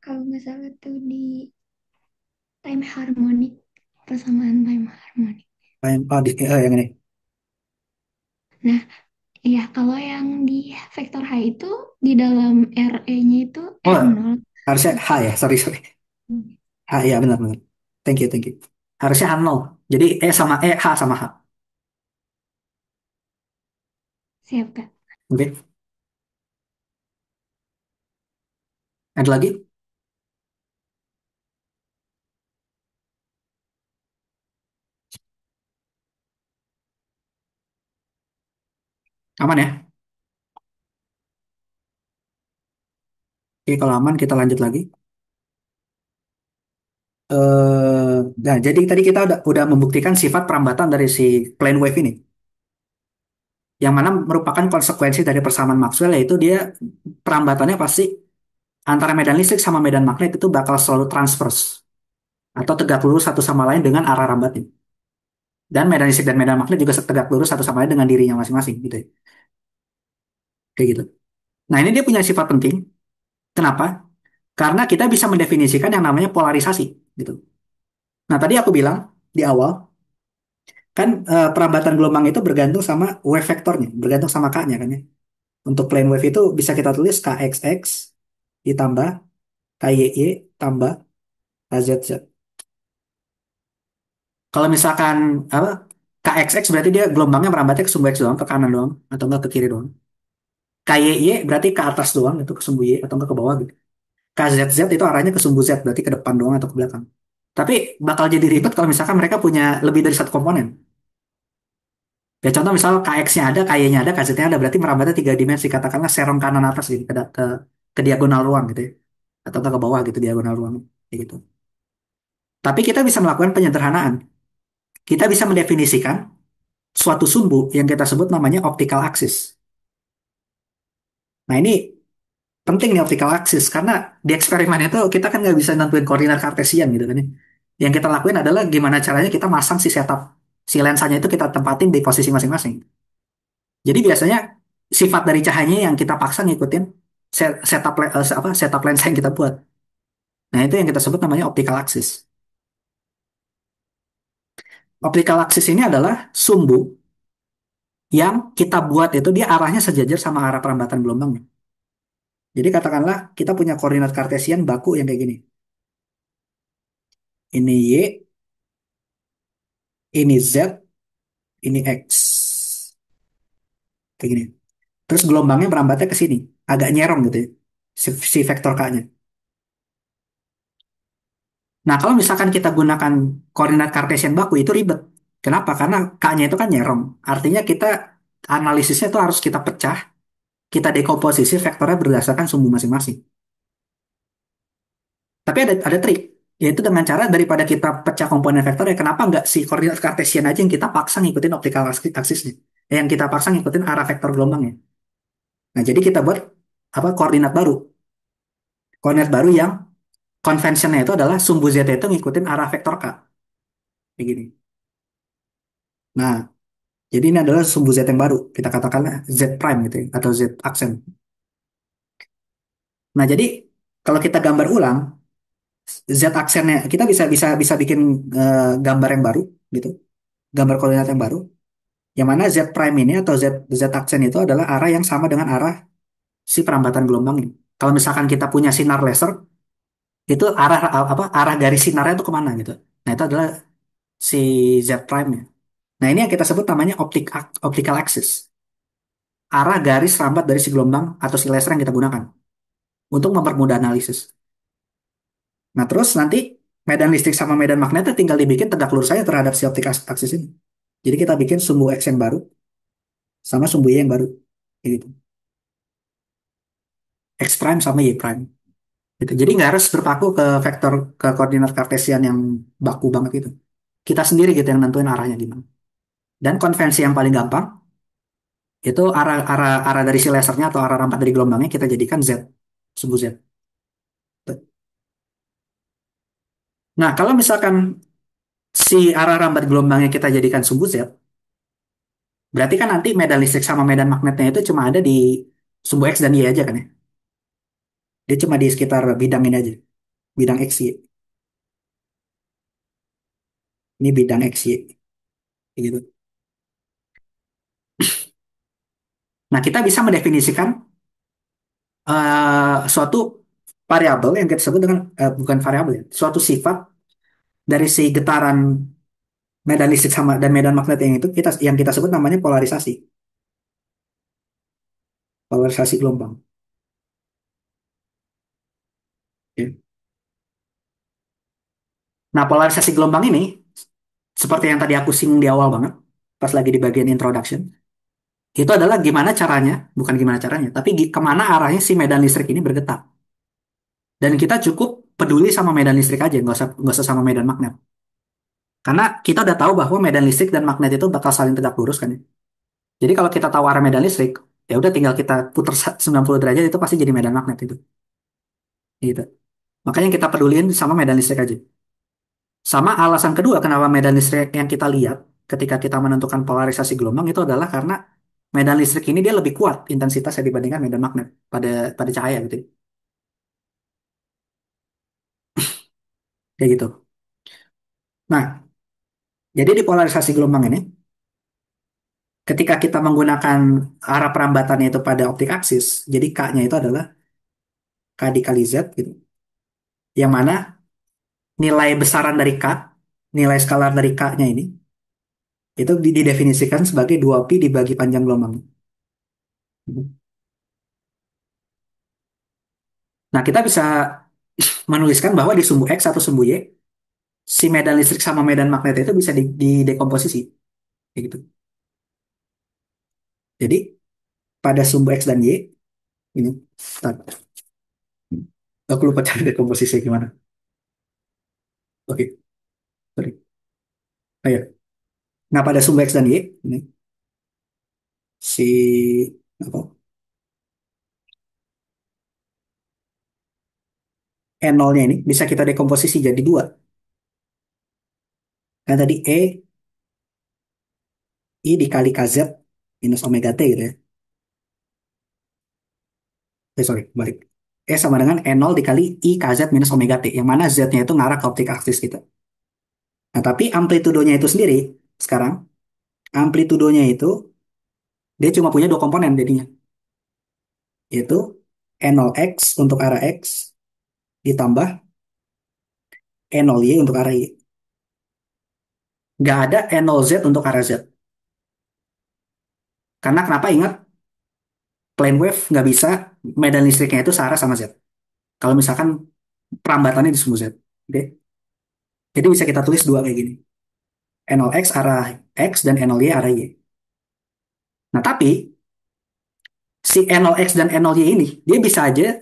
kalau nggak salah tuh di time harmonic, persamaan time harmonic. Yang ini. Nah, iya kalau yang di vektor H itu di dalam RE-nya itu Oh, E0. harusnya H ya. Sorry, sorry. H ya benar-benar. Thank you, thank you. Harusnya H nol. Jadi E sama E, H sama H. Siap Kak. Oke. Ada lagi? Aman ya? Oke, kalau aman kita lanjut lagi. Nah, jadi tadi kita udah membuktikan sifat perambatan dari si plane wave ini, yang mana merupakan konsekuensi dari persamaan Maxwell, yaitu dia perambatannya pasti antara medan listrik sama medan magnet itu bakal selalu transverse atau tegak lurus satu sama lain dengan arah rambatnya. Dan medan listrik dan medan magnet juga tegak lurus satu sama lain dengan dirinya masing-masing, gitu ya. Kayak gitu. Nah, ini dia punya sifat penting. Kenapa? Karena kita bisa mendefinisikan yang namanya polarisasi, gitu. Nah, tadi aku bilang di awal, kan perambatan gelombang itu bergantung sama wave vektornya, bergantung sama K-nya kan ya. Untuk plane wave itu bisa kita tulis KXX ditambah KYY tambah KZZ. Kalau misalkan apa KXX berarti dia gelombangnya merambatnya ke sumbu X doang, ke kanan doang, atau enggak ke kiri doang. KYY berarti ke atas doang, itu ke sumbu Y, atau enggak ke bawah gitu. KZZ itu arahnya ke sumbu Z, berarti ke depan doang atau ke belakang. Tapi bakal jadi ribet kalau misalkan mereka punya lebih dari satu komponen. Ya contoh misal KX-nya ada, KY-nya ada, KZ-nya ada, berarti merambatnya tiga dimensi, katakanlah serong kanan atas gitu, ke diagonal ruang gitu ya. Atau ke bawah gitu, diagonal ruang. Kayak gitu. Tapi kita bisa melakukan penyederhanaan. Kita bisa mendefinisikan suatu sumbu yang kita sebut namanya optical axis. Nah ini penting nih optical axis karena di eksperimen itu kita kan nggak bisa nentuin koordinat kartesian gitu kan ya. Yang kita lakuin adalah gimana caranya kita masang si setup si lensanya itu kita tempatin di posisi masing-masing. Jadi biasanya sifat dari cahayanya yang kita paksa ngikutin setup lensa yang kita buat. Nah itu yang kita sebut namanya optical axis. Optical axis ini adalah sumbu yang kita buat itu dia arahnya sejajar sama arah perambatan gelombangnya. Jadi katakanlah kita punya koordinat kartesian baku yang kayak gini. Ini Y, ini Z, ini X. Kayak gini. Terus gelombangnya merambatnya ke sini. Agak nyerong gitu ya. Si vektor K-nya. Nah, kalau misalkan kita gunakan koordinat kartesian baku itu ribet. Kenapa? Karena K-nya itu kan nyerong. Artinya kita analisisnya itu harus kita pecah, kita dekomposisi vektornya berdasarkan sumbu masing-masing. Tapi ada trik, yaitu dengan cara daripada kita pecah komponen vektor ya kenapa nggak si koordinat kartesian aja yang kita paksa ngikutin optical axisnya, yang kita paksa ngikutin arah vektor gelombangnya. Nah, jadi kita buat apa koordinat baru yang konvensinya itu adalah sumbu z itu ngikutin arah vektor k, kayak gini. Nah, jadi ini adalah sumbu z yang baru, kita katakanlah z prime gitu ya, atau z aksen. Nah, jadi kalau kita gambar ulang z aksennya, kita bisa bisa bisa bikin gambar yang baru gitu, gambar koordinat yang baru. Yang mana Z prime ini atau Z aksen itu adalah arah yang sama dengan arah si perambatan gelombang ini. Kalau misalkan kita punya sinar laser, itu arah garis sinarnya itu kemana gitu. Nah itu adalah si Z prime nya. Nah ini yang kita sebut namanya optical axis. Arah garis rambat dari si gelombang atau si laser yang kita gunakan untuk mempermudah analisis. Nah terus nanti medan listrik sama medan magnetnya tinggal dibikin tegak lurus saya terhadap si optical axis ini. Jadi kita bikin sumbu X yang baru sama sumbu Y yang baru. Kayak gitu. X prime sama Y prime. Gitu. Jadi nggak harus berpaku ke koordinat kartesian yang baku banget gitu. Kita sendiri gitu yang nentuin arahnya gimana. Dan konvensi yang paling gampang itu arah arah arah dari si lasernya atau arah rampat dari gelombangnya kita jadikan Z, sumbu Z. Nah, kalau misalkan si arah rampat gelombangnya kita jadikan sumbu Z, berarti kan nanti medan listrik sama medan magnetnya itu cuma ada di sumbu X dan Y aja kan ya. Dia cuma di sekitar bidang ini aja, bidang X, Y. Ini bidang X, Y. Kayak gitu. Nah, kita bisa mendefinisikan suatu variabel yang kita sebut dengan bukan variabel ya, suatu sifat dari si getaran medan listrik sama dan medan magnet yang kita sebut namanya polarisasi gelombang. Ya. Nah, polarisasi gelombang ini seperti yang tadi aku singgung di awal banget, pas lagi di bagian introduction, itu adalah gimana caranya, bukan gimana caranya, tapi kemana arahnya si medan listrik ini bergetar. Dan kita cukup peduli sama medan listrik aja, nggak usah sama medan magnet. Karena kita udah tahu bahwa medan listrik dan magnet itu bakal saling tegak lurus kan ya. Jadi kalau kita tahu arah medan listrik, ya udah tinggal kita putar 90 derajat itu pasti jadi medan magnet itu. Gitu. Makanya yang kita peduliin sama medan listrik aja. Sama alasan kedua kenapa medan listrik yang kita lihat ketika kita menentukan polarisasi gelombang itu adalah karena medan listrik ini dia lebih kuat intensitasnya dibandingkan medan magnet pada pada cahaya gitu. Kayak gitu. Nah, jadi di polarisasi gelombang ini, ketika kita menggunakan arah perambatannya itu pada optik aksis, jadi K-nya itu adalah K dikali Z gitu. Yang mana nilai besaran dari K, nilai skalar dari K-nya ini, itu didefinisikan sebagai 2pi dibagi panjang gelombang. Nah, kita bisa menuliskan bahwa di sumbu X atau sumbu Y, si medan listrik sama medan magnet itu bisa didekomposisi. Kayak gitu. Jadi, pada sumbu X dan Y, ini, bentar, aku lupa cara dekomposisi gimana. Oke, sorry. Ayo. Nah, pada sumbu X dan Y, ini, si, apa? E0-nya ini bisa kita dekomposisi jadi dua. Kan tadi I dikali KZ minus omega T gitu ya. Sorry, balik. Sama dengan E0 dikali I KZ minus omega T. Yang mana Z-nya itu ngarah ke optik aksis kita. Nah, tapi amplitudonya itu sendiri, sekarang, amplitudonya itu, dia cuma punya dua komponen jadinya. Yaitu E0X untuk arah X, ditambah E0Y untuk arah Y. Nggak ada E0Z untuk arah Z. Karena kenapa? Ingat, plane wave nggak bisa medan listriknya itu searah sama Z. Kalau misalkan perambatannya di sumbu Z. Oke? Jadi bisa kita tulis dua kayak gini. E0X arah X dan E0Y arah Y. Nah, tapi si E0X dan E0Y ini, dia bisa aja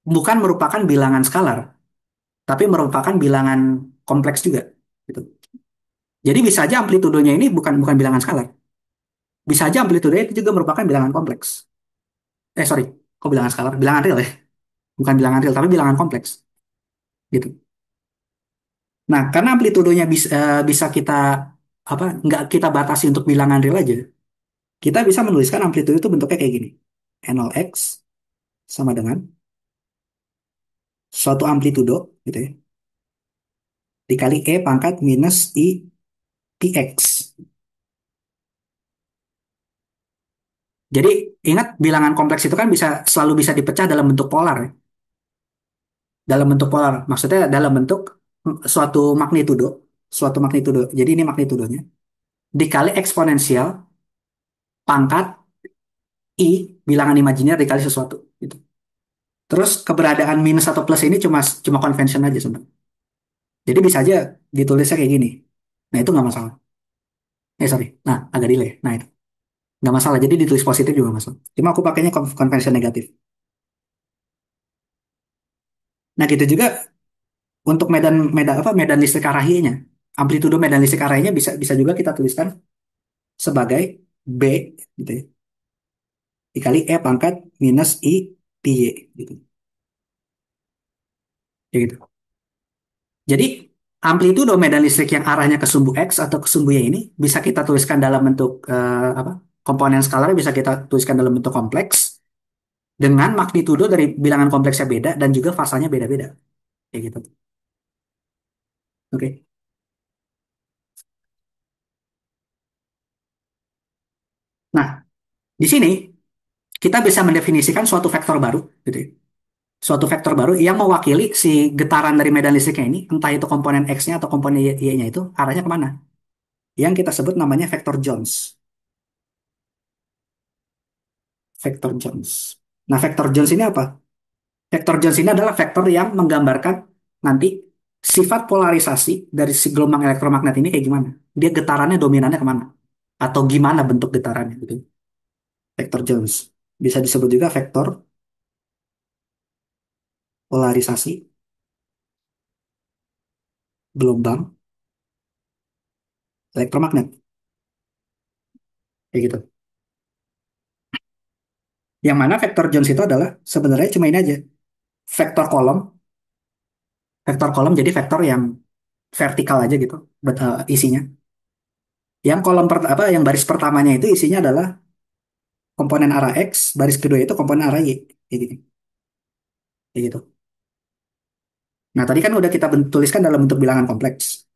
bukan merupakan bilangan skalar, tapi merupakan bilangan kompleks juga. Gitu. Jadi bisa aja amplitudonya ini bukan bukan bilangan skalar. Bisa aja amplitudonya itu juga merupakan bilangan kompleks. Sorry, kok bilangan skalar? Bilangan real ya? Bukan bilangan real, tapi bilangan kompleks. Gitu. Nah, karena amplitudonya bisa kita apa nggak kita batasi untuk bilangan real aja, kita bisa menuliskan amplitudo itu bentuknya kayak gini. N0x sama dengan suatu amplitudo gitu ya, dikali E pangkat minus I px. Jadi ingat bilangan kompleks itu kan bisa selalu bisa dipecah dalam bentuk polar ya. Dalam bentuk polar, maksudnya dalam bentuk suatu magnitudo, suatu magnitudo. Jadi ini magnitudonya dikali eksponensial pangkat I bilangan imajiner dikali sesuatu gitu. Terus keberadaan minus atau plus ini cuma cuma convention aja sebenarnya. Jadi bisa aja ditulisnya kayak gini. Nah itu nggak masalah. Sorry. Nah agak delay. Nah itu nggak masalah. Jadi ditulis positif juga nggak masalah. Cuma aku pakainya convention negatif. Nah gitu juga untuk medan medan apa medan listrik arahnya. Amplitudo medan listrik arahnya bisa bisa juga kita tuliskan sebagai B gitu ya. Dikali E pangkat minus I pi Y gitu. Ya gitu. Jadi amplitudo medan listrik yang arahnya ke sumbu X atau ke sumbu Y ini bisa kita tuliskan dalam bentuk apa? Komponen skalar bisa kita tuliskan dalam bentuk kompleks dengan magnitudo dari bilangan kompleksnya beda dan juga fasanya beda-beda. Kayak gitu. Oke. Nah, di sini kita bisa mendefinisikan suatu vektor baru gitu ya. Suatu vektor baru yang mewakili si getaran dari medan listriknya ini, entah itu komponen X-nya atau komponen Y-nya itu arahnya kemana. Yang kita sebut namanya vektor Jones. Vektor Jones. Nah, vektor Jones ini apa? Vektor Jones ini adalah vektor yang menggambarkan nanti sifat polarisasi dari si gelombang elektromagnet ini kayak gimana. Dia getarannya dominannya kemana. Atau gimana bentuk getarannya gitu. Vektor Jones. Bisa disebut juga vektor polarisasi gelombang elektromagnet. Kayak gitu. Yang mana vektor Jones itu adalah sebenarnya cuma ini aja. Vektor kolom. Vektor kolom jadi vektor yang vertikal aja gitu. Isinya. Yang kolom apa yang baris pertamanya itu isinya adalah komponen arah X, baris kedua itu komponen arah Y. Kayak gitu. Kayak gitu. Nah, tadi kan udah kita tuliskan dalam bentuk bilangan kompleks.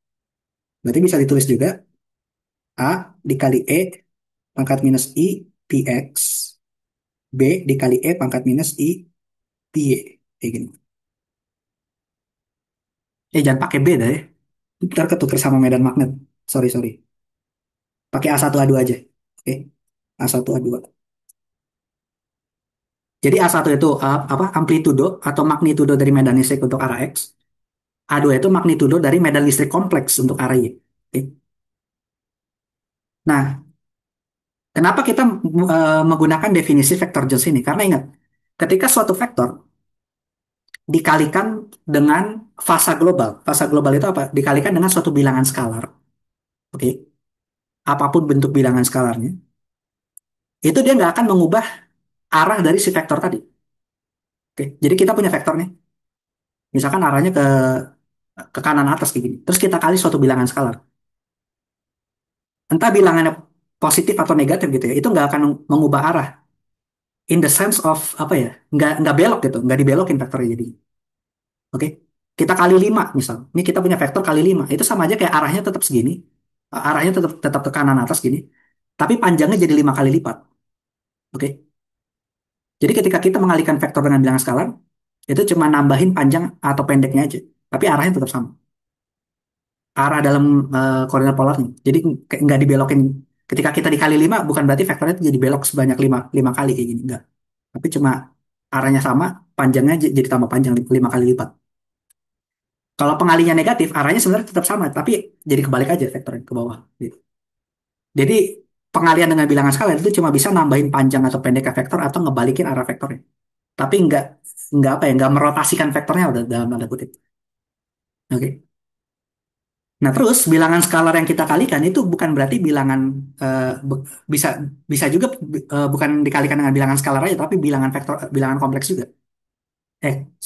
Berarti bisa ditulis juga A dikali E pangkat minus I pi X, B dikali E pangkat minus I pi Y. Kayak gini. Jangan pakai B dah ya. Ntar ketuker sama medan magnet. Sorry, sorry. Pakai A1A2 aja. Oke. A1A2. Jadi A1 itu apa amplitudo atau magnitudo dari medan listrik untuk arah X. A2 itu magnitudo dari medan listrik kompleks untuk arah Y. Oke. Nah, kenapa kita menggunakan definisi vektor Jones ini? Karena ingat, ketika suatu vektor dikalikan dengan fasa global itu apa? Dikalikan dengan suatu bilangan skalar. Oke, apapun bentuk bilangan skalarnya, itu dia nggak akan mengubah arah dari si vektor tadi. Oke, jadi kita punya vektor nih. Misalkan arahnya ke kanan atas kayak gini. Terus kita kali suatu bilangan skalar. Entah bilangannya positif atau negatif gitu ya, itu nggak akan mengubah arah. In the sense of apa ya? Nggak belok gitu, nggak dibelokin vektornya jadi. Oke, kita kali 5 misal. Ini kita punya vektor kali 5. Itu sama aja kayak arahnya tetap segini. Arahnya tetap tetap ke kanan atas gini. Tapi panjangnya jadi 5 kali lipat. Oke. Jadi ketika kita mengalihkan vektor dengan bilangan skalar, itu cuma nambahin panjang atau pendeknya aja. Tapi arahnya tetap sama. Arah dalam koordinat polarnya. Jadi nggak dibelokin. Ketika kita dikali 5, bukan berarti vektornya itu jadi belok sebanyak 5 kali kayak gini. Enggak. Tapi cuma arahnya sama, panjangnya jadi tambah panjang 5 kali lipat. Kalau pengalinya negatif, arahnya sebenarnya tetap sama, tapi jadi kebalik aja vektornya ke bawah. Gitu. Jadi pengalian dengan bilangan skalar itu cuma bisa nambahin panjang atau pendek ke vektor atau ngebalikin arah vektornya. Tapi nggak apa ya, nggak merotasikan vektornya udah dalam tanda kutip. Oke. Nah, terus bilangan skalar yang kita kalikan itu bukan berarti bilangan eh, be- bisa bisa juga bukan dikalikan dengan bilangan skalar aja, tapi bilangan vektor bilangan kompleks juga.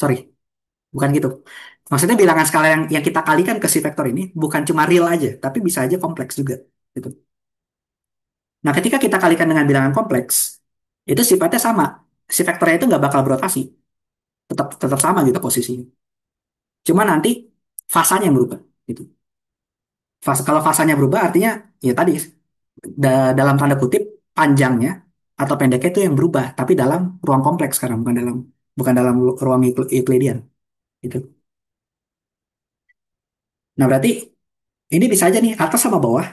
Sorry, bukan gitu. Maksudnya bilangan skalar yang kita kalikan ke si vektor ini bukan cuma real aja, tapi bisa aja kompleks juga. Gitu. Nah, ketika kita kalikan dengan bilangan kompleks, itu sifatnya sama. Si vektornya itu nggak bakal berotasi, tetap tetap sama gitu posisinya. Cuma nanti fasanya yang berubah. Gitu. Kalau fasanya berubah artinya ya tadi dalam tanda kutip panjangnya atau pendeknya itu yang berubah, tapi dalam ruang kompleks sekarang bukan dalam ruang Euclidean itu. Nah, berarti ini bisa aja nih atas sama bawah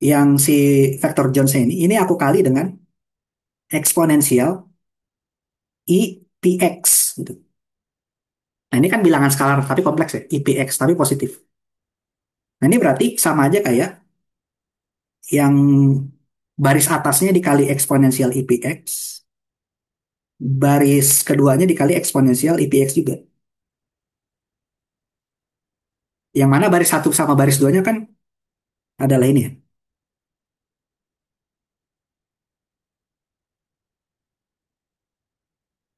yang si vektor Jones ini aku kali dengan eksponensial I px gitu. Nah, ini kan bilangan skalar tapi kompleks ya, I px tapi positif. Nah, ini berarti sama aja kayak yang baris atasnya dikali eksponensial I px, baris keduanya dikali eksponensial I px juga. Yang mana baris satu sama baris duanya kan adalah ini ya.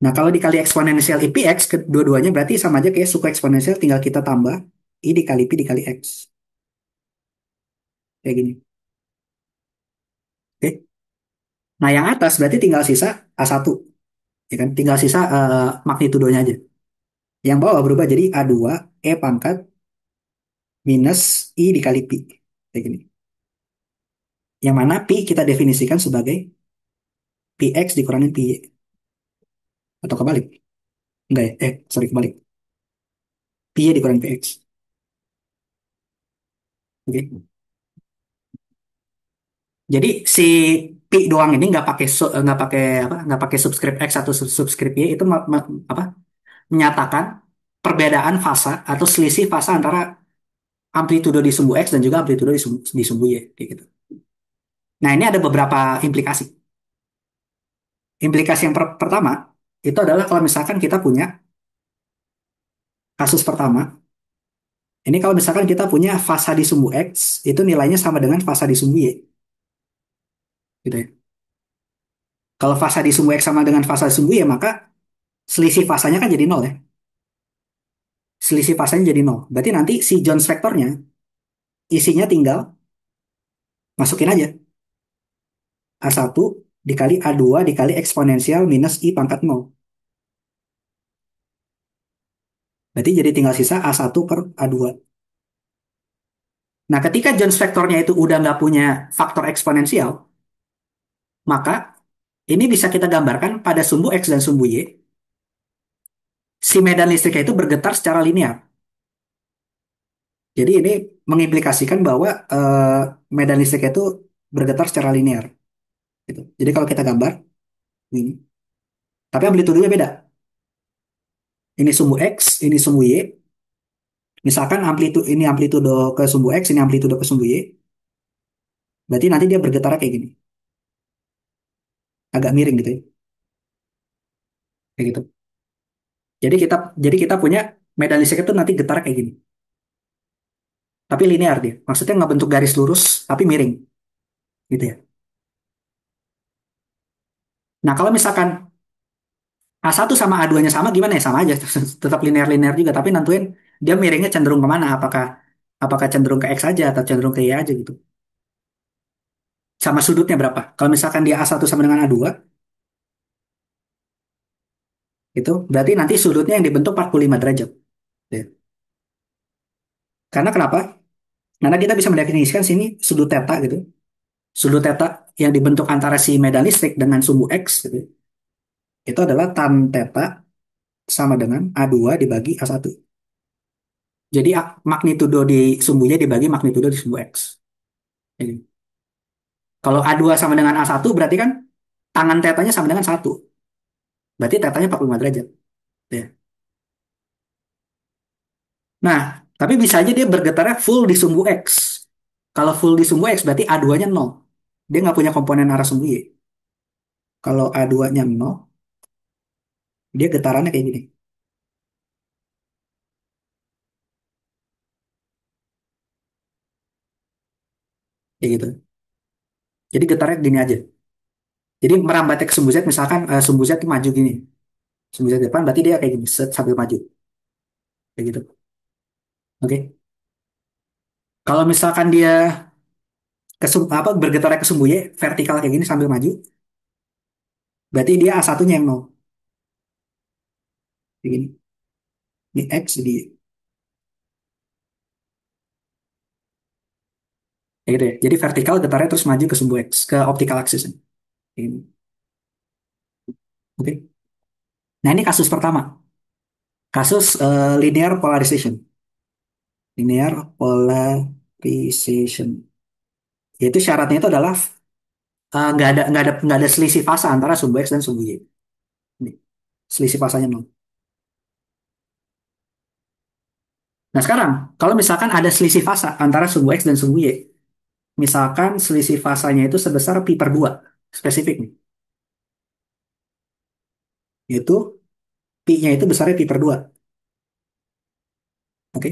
Nah, kalau dikali eksponensial I px, kedua-duanya berarti sama aja kayak suku eksponensial, tinggal kita tambah I dikali P dikali X. Kayak gini. Oke. Nah, yang atas berarti tinggal sisa A1. Ya kan? Tinggal sisa magnitudonya aja. Yang bawah berubah jadi A2 E pangkat minus I dikali Pi. Kayak gini. Yang mana Pi kita definisikan sebagai Px dikurangin Pi. Atau kebalik. Enggak ya? Sorry kebalik. Pi dikurangin Px. Oke. Jadi si pi doang ini nggak pakai subscript x atau subscript y itu apa menyatakan perbedaan fasa atau selisih fasa antara amplitudo di sumbu x dan juga amplitudo di sumbu y kayak gitu. Nah, ini ada beberapa implikasi. Implikasi yang pertama itu adalah kalau misalkan kita punya kasus pertama, ini kalau misalkan kita punya fasa di sumbu x itu nilainya sama dengan fasa di sumbu y, gitu ya. Kalau fasa di sumbu x sama dengan fasa di sumbu y maka selisih fasanya kan jadi nol ya. Selisih fasanya jadi nol. Berarti nanti si Jones vektornya isinya tinggal masukin aja A1 dikali A2 dikali eksponensial minus I pangkat nol. Berarti jadi tinggal sisa A1 per A2. Nah, ketika Jones vektornya itu udah nggak punya faktor eksponensial, maka ini bisa kita gambarkan pada sumbu X dan sumbu Y, si medan listriknya itu bergetar secara linear. Jadi ini mengimplikasikan bahwa medan listriknya itu bergetar secara linear. Gitu. Jadi kalau kita gambar, ini, tapi amplitudenya beda. Ini sumbu X, ini sumbu Y. Misalkan ini amplitudo ke sumbu X, ini amplitudo ke sumbu Y. Berarti nanti dia bergetar kayak gini. Agak miring gitu ya. Kayak gitu. Jadi kita punya medan listrik itu nanti getar kayak gini. Tapi linear dia. Maksudnya nggak bentuk garis lurus, tapi miring. Gitu ya. Nah, kalau misalkan A1 sama A2-nya sama gimana ya? Sama aja, tetap linear-linear juga, tapi nentuin dia miringnya cenderung kemana, apakah apakah cenderung ke X aja atau cenderung ke Y aja gitu. Sama sudutnya berapa. Kalau misalkan dia A1 sama dengan A2, itu berarti nanti sudutnya yang dibentuk 45 derajat. Ya. Karena kenapa? Karena kita bisa mendefinisikan sini sudut theta gitu. Sudut theta yang dibentuk antara si medan listrik dengan sumbu X gitu. Itu adalah tan theta sama dengan A2 dibagi A1. Jadi magnitudo di sumbunya dibagi magnitudo di sumbu X. Jadi, kalau A2 sama dengan A1 berarti kan tangan tetanya sama dengan 1. Berarti tetanya 45 derajat. Ya. Nah, tapi bisa aja dia bergetarnya full di sumbu X. Kalau full di sumbu X berarti A2-nya 0. Dia nggak punya komponen arah sumbu Y. Kalau A2-nya 0, dia getarannya kayak gini. Kayak gitu. Jadi getarnya gini aja. Jadi merambatnya ke sumbu Z, misalkan sumbu Z itu maju gini. Sumbu Z depan berarti dia kayak gini, set, sambil maju. Kayak gitu. Oke. Kalau misalkan dia apa bergetarnya ke sumbu Y, vertikal kayak gini sambil maju, berarti dia A1-nya yang 0. Kayak gini. Ini X, di kayak gitu ya. Jadi vertikal getarnya terus maju ke sumbu X, ke optical axis. Kayak gini. Oke. Nah, ini kasus pertama. Kasus linear polarization. Linear polarization. Yaitu syaratnya itu adalah nggak ada selisih fasa antara sumbu X dan sumbu Y. Ini, selisih fasanya 0. Nah, sekarang kalau misalkan ada selisih fasa antara sumbu X dan sumbu Y, misalkan selisih fasanya itu sebesar pi per 2, spesifik nih, yaitu pi-nya itu besarnya pi per 2. Oke.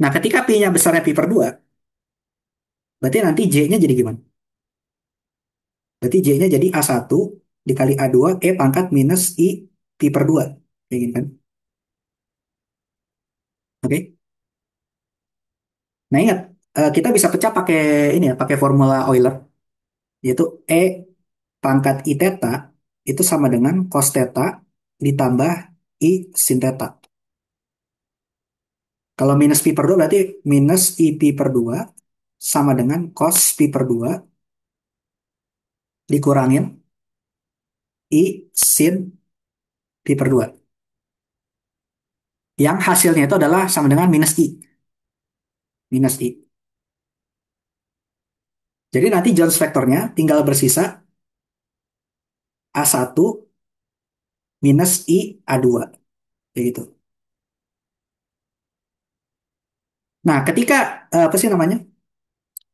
Nah, ketika pi-nya besarnya pi per 2, berarti nanti J-nya jadi gimana? Berarti J-nya jadi A1 dikali A2 E pangkat minus I pi per 2. Kayak gini kan? Oke. Nah, ingat, kita bisa pecah pakai ini ya, pakai formula Euler, yaitu E pangkat I theta itu sama dengan cos theta ditambah I sin theta. Kalau minus pi per 2 berarti minus I pi per 2 sama dengan cos pi per 2 dikurangin I sin pi per 2. Yang hasilnya itu adalah sama dengan minus I. Minus I. Jadi nanti Jones vektornya tinggal bersisa A1 minus I A2. Kayak gitu. Nah, ketika, apa sih namanya?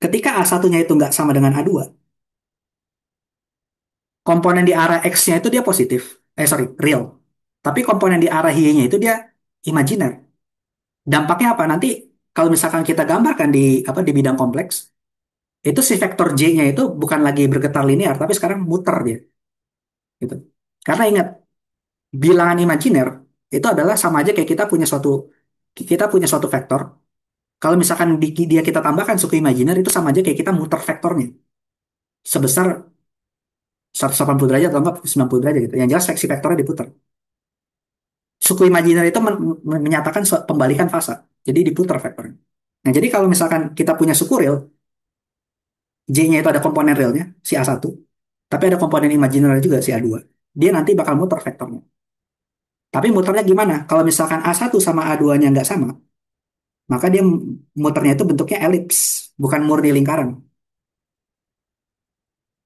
Ketika A1-nya itu nggak sama dengan A2, komponen di arah X-nya itu dia positif. Sorry, real. Tapi komponen di arah Y-nya itu dia imajiner. Dampaknya apa? Nanti kalau misalkan kita gambarkan di apa di bidang kompleks, itu si vektor J-nya itu bukan lagi bergetar linear, tapi sekarang muter dia, gitu. Karena ingat, bilangan imajiner itu adalah sama aja kayak kita punya suatu vektor. Kalau misalkan dia kita tambahkan suku imajiner itu sama aja kayak kita muter vektornya sebesar 180 derajat atau enggak 90 derajat gitu. Yang jelas seksi vektornya diputar. Suku imajiner itu menyatakan pembalikan fasa. Jadi diputar vektornya. Nah, jadi kalau misalkan kita punya suku real, J-nya itu ada komponen realnya, si A1, tapi ada komponen imajiner juga, si A2. Dia nanti bakal muter vektornya. Tapi muternya gimana? Kalau misalkan A1 sama A2-nya nggak sama, maka dia muternya itu bentuknya elips, bukan murni lingkaran.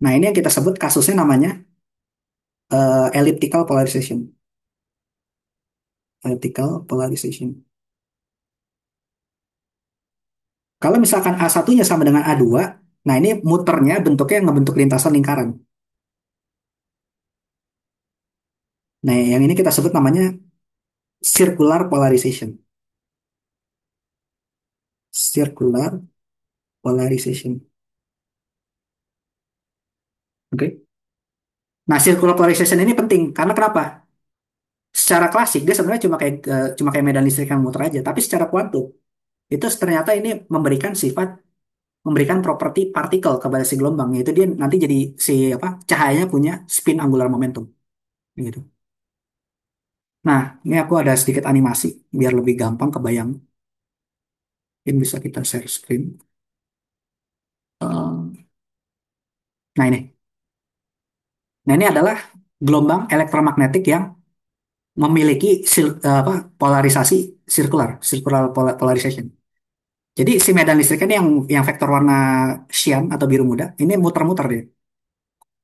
Nah, ini yang kita sebut kasusnya namanya elliptical polarization. Elliptical polarization. Kalau misalkan A1-nya sama dengan A2, nah ini muternya bentuknya ngebentuk lintasan lingkaran. Nah, yang ini kita sebut namanya circular polarization. Circular polarization. Oke. Nah, circular polarization ini penting karena kenapa? Secara klasik dia sebenarnya cuma kayak medan listrik yang muter aja, tapi secara kuantum itu ternyata ini memberikan properti partikel kepada si gelombang, yaitu dia nanti jadi si apa cahayanya punya spin angular momentum gitu. Nah, ini aku ada sedikit animasi biar lebih gampang kebayang. Mungkin bisa kita share screen. Eh, nah ini, nah ini adalah gelombang elektromagnetik yang memiliki polarisasi polarization. Jadi si medan listrik ini yang vektor warna cyan atau biru muda, ini muter-muter dia.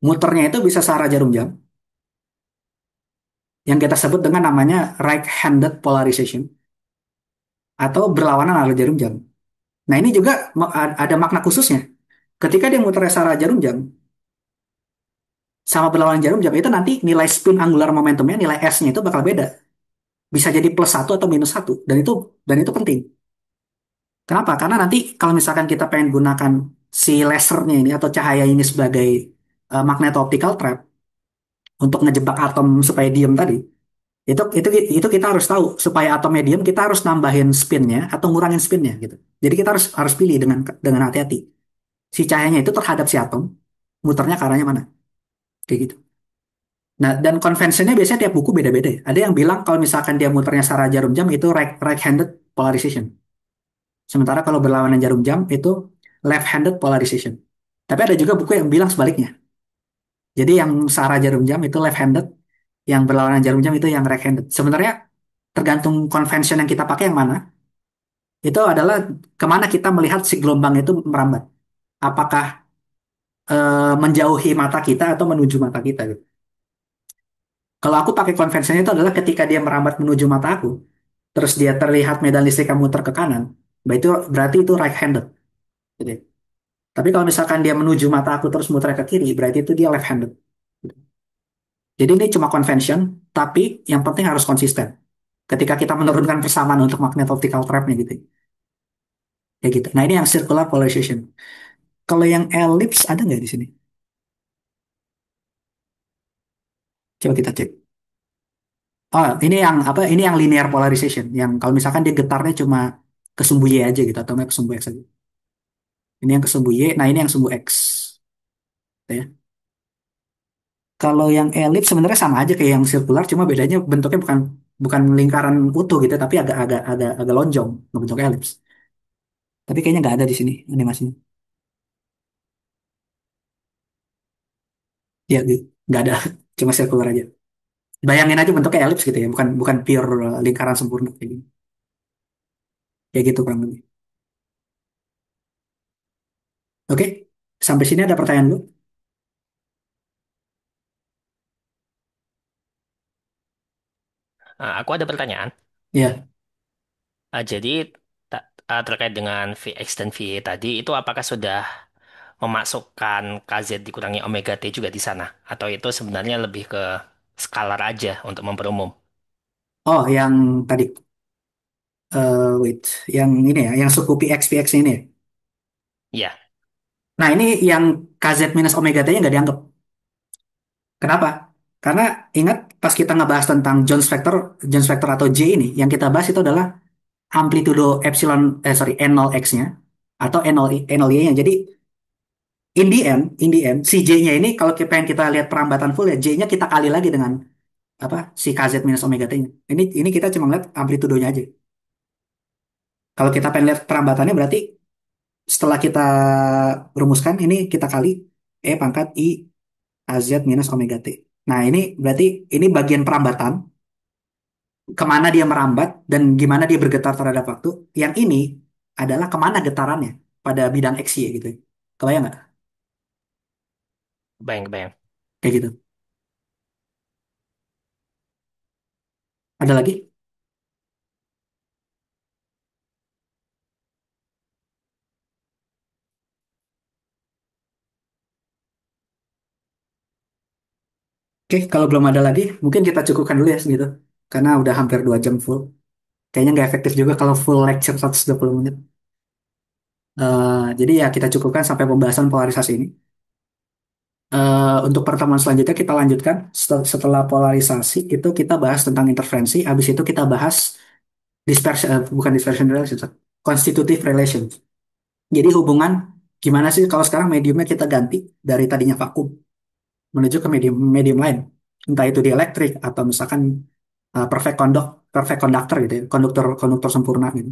Muternya itu bisa searah jarum jam, yang kita sebut dengan namanya right-handed polarization atau berlawanan arah jarum jam. Nah ini juga ada makna khususnya. Ketika dia muter searah jarum jam sama berlawanan jarum jam itu nanti nilai spin angular momentumnya, nilai S-nya itu bakal beda. Bisa jadi plus satu atau minus satu, dan itu penting. Kenapa? Karena nanti kalau misalkan kita pengen gunakan si lasernya ini atau cahaya ini sebagai magneto-optical trap untuk ngejebak atom supaya diem tadi, itu kita harus tahu supaya atomnya diem kita harus nambahin spinnya atau ngurangin spinnya gitu. Jadi kita harus harus pilih dengan hati-hati. Si cahayanya itu terhadap si atom, muternya ke arahnya mana, kayak gitu. Nah, dan conventionnya biasanya tiap buku beda-beda ya. Ada yang bilang kalau misalkan dia muternya searah jarum jam itu right-handed polarization. Sementara kalau berlawanan jarum jam itu left-handed polarization. Tapi ada juga buku yang bilang sebaliknya. Jadi yang searah jarum jam itu left-handed, yang berlawanan jarum jam itu yang right-handed. Sebenarnya tergantung convention yang kita pakai yang mana, itu adalah kemana kita melihat si gelombang itu merambat. Apakah menjauhi mata kita atau menuju mata kita gitu. Kalau aku pakai convention itu adalah ketika dia merambat menuju mata aku, terus dia terlihat medan listrik yang muter ke kanan, berarti itu right-handed. Gitu ya. Tapi kalau misalkan dia menuju mata aku terus muter ke kiri, berarti itu dia left-handed. Gitu. Jadi ini cuma convention, tapi yang penting harus konsisten. Ketika kita menurunkan persamaan untuk magnet optical trap-nya gitu. Ya gitu. Nah ini yang circular polarization. Kalau yang ellipse ada nggak di sini? Coba kita cek. Oh, ini yang apa? Ini yang linear polarization. Yang kalau misalkan dia getarnya cuma kesumbu Y aja gitu, atau nggak kesumbu X aja. Ini yang kesumbu Y, nah ini yang sumbu X. Ya. Kalau yang ellipse sebenarnya sama aja kayak yang circular, cuma bedanya bentuknya bukan bukan lingkaran utuh gitu, tapi agak lonjong, bentuk ellipse. Tapi kayaknya nggak ada di sini animasinya. Ya, nggak ada, cuma circular aja. Bayangin aja bentuknya ellipse gitu ya, bukan bukan pure lingkaran sempurna kayak gini. Kayak gitu kurang lebih. Oke, sampai sini ada pertanyaan lu? Aku ada pertanyaan. Ya. Jadi terkait dengan Vx dan Va tadi, itu apakah sudah memasukkan Kz dikurangi omega T juga di sana? Atau itu sebenarnya lebih ke skalar aja untuk memperumum? Oh, yang tadi, wait, yang ini ya, yang suku PX ini ya. Iya, Nah, ini yang KZ minus omega T-nya nggak dianggap. Kenapa? Karena ingat pas kita ngebahas tentang Jones vector atau J ini, yang kita bahas itu adalah amplitudo epsilon, N0 X-nya atau N0 Y-nya. Jadi in the end, si J-nya ini kalau kita pengen kita lihat perambatan full ya, J-nya kita kali lagi dengan apa si KZ minus omega T-nya. Ini kita cuma lihat amplitudonya aja. Kalau kita pengen lihat perambatannya berarti setelah kita rumuskan ini kita kali E pangkat I AZ minus omega T. Nah ini berarti ini bagian perambatan, kemana dia merambat dan gimana dia bergetar terhadap waktu. Yang ini adalah kemana getarannya pada bidang X Y gitu. Kebayang nggak? bayang-bayang. Kayak gitu. Ada lagi? Oke, kalau belum ada lagi, mungkin kita cukupkan dulu ya segitu. Karena udah hampir 2 jam full. Kayaknya nggak efektif juga kalau full lecture 120 menit. Jadi ya kita cukupkan sampai pembahasan polarisasi ini. Untuk pertemuan selanjutnya kita lanjutkan setelah polarisasi itu kita bahas tentang interferensi. Habis itu kita bahas dispersion, bukan dispersion relations, constitutive relations. Jadi hubungan gimana sih kalau sekarang mediumnya kita ganti dari tadinya vakum menuju ke medium medium lain, entah itu dieelektrik atau misalkan perfect conductor gitu ya, konduktor konduktor sempurna gitu.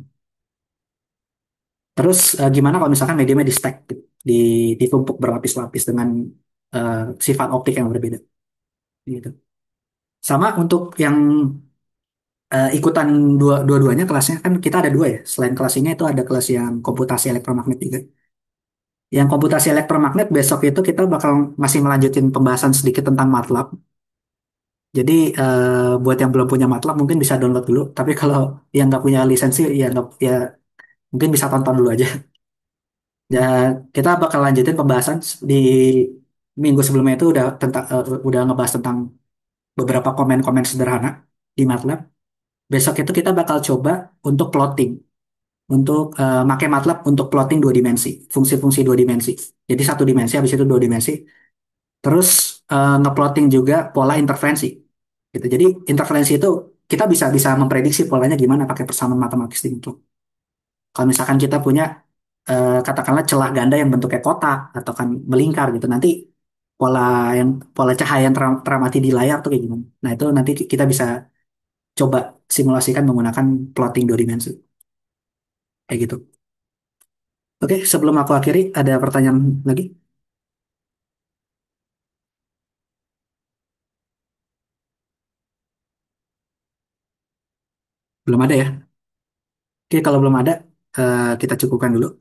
Terus gimana kalau misalkan mediumnya di stack gitu, ditumpuk berlapis-lapis dengan eh, sifat optik yang berbeda gitu. Sama untuk yang ikutan dua-duanya kelasnya kan kita ada dua ya. Selain kelas ini itu ada kelas yang komputasi elektromagnet juga. Yang komputasi elektromagnet besok itu kita bakal masih melanjutin pembahasan sedikit tentang MATLAB. Jadi buat yang belum punya MATLAB mungkin bisa download dulu. Tapi kalau yang nggak punya lisensi ya nggak ya mungkin bisa tonton dulu aja. Ya kita bakal lanjutin pembahasan di minggu sebelumnya itu udah tentang udah ngebahas tentang beberapa komen-komen sederhana di MATLAB. Besok itu kita bakal coba untuk plotting, untuk pakai MATLAB untuk plotting dua dimensi, fungsi-fungsi dua dimensi. Jadi satu dimensi, habis itu dua dimensi. Terus ngeplotting juga pola interferensi. Gitu. Jadi interferensi itu kita bisa bisa memprediksi polanya gimana pakai persamaan matematis di MATLAB. Kalau misalkan kita punya katakanlah celah ganda yang bentuknya kotak atau kan melingkar gitu, nanti pola yang pola cahaya yang teramati di layar tuh kayak gimana. Nah itu nanti kita bisa coba simulasikan menggunakan plotting dua dimensi kayak gitu. Oke, sebelum aku akhiri, ada pertanyaan lagi? Belum ada ya? Oke, kalau belum ada, kita cukupkan dulu.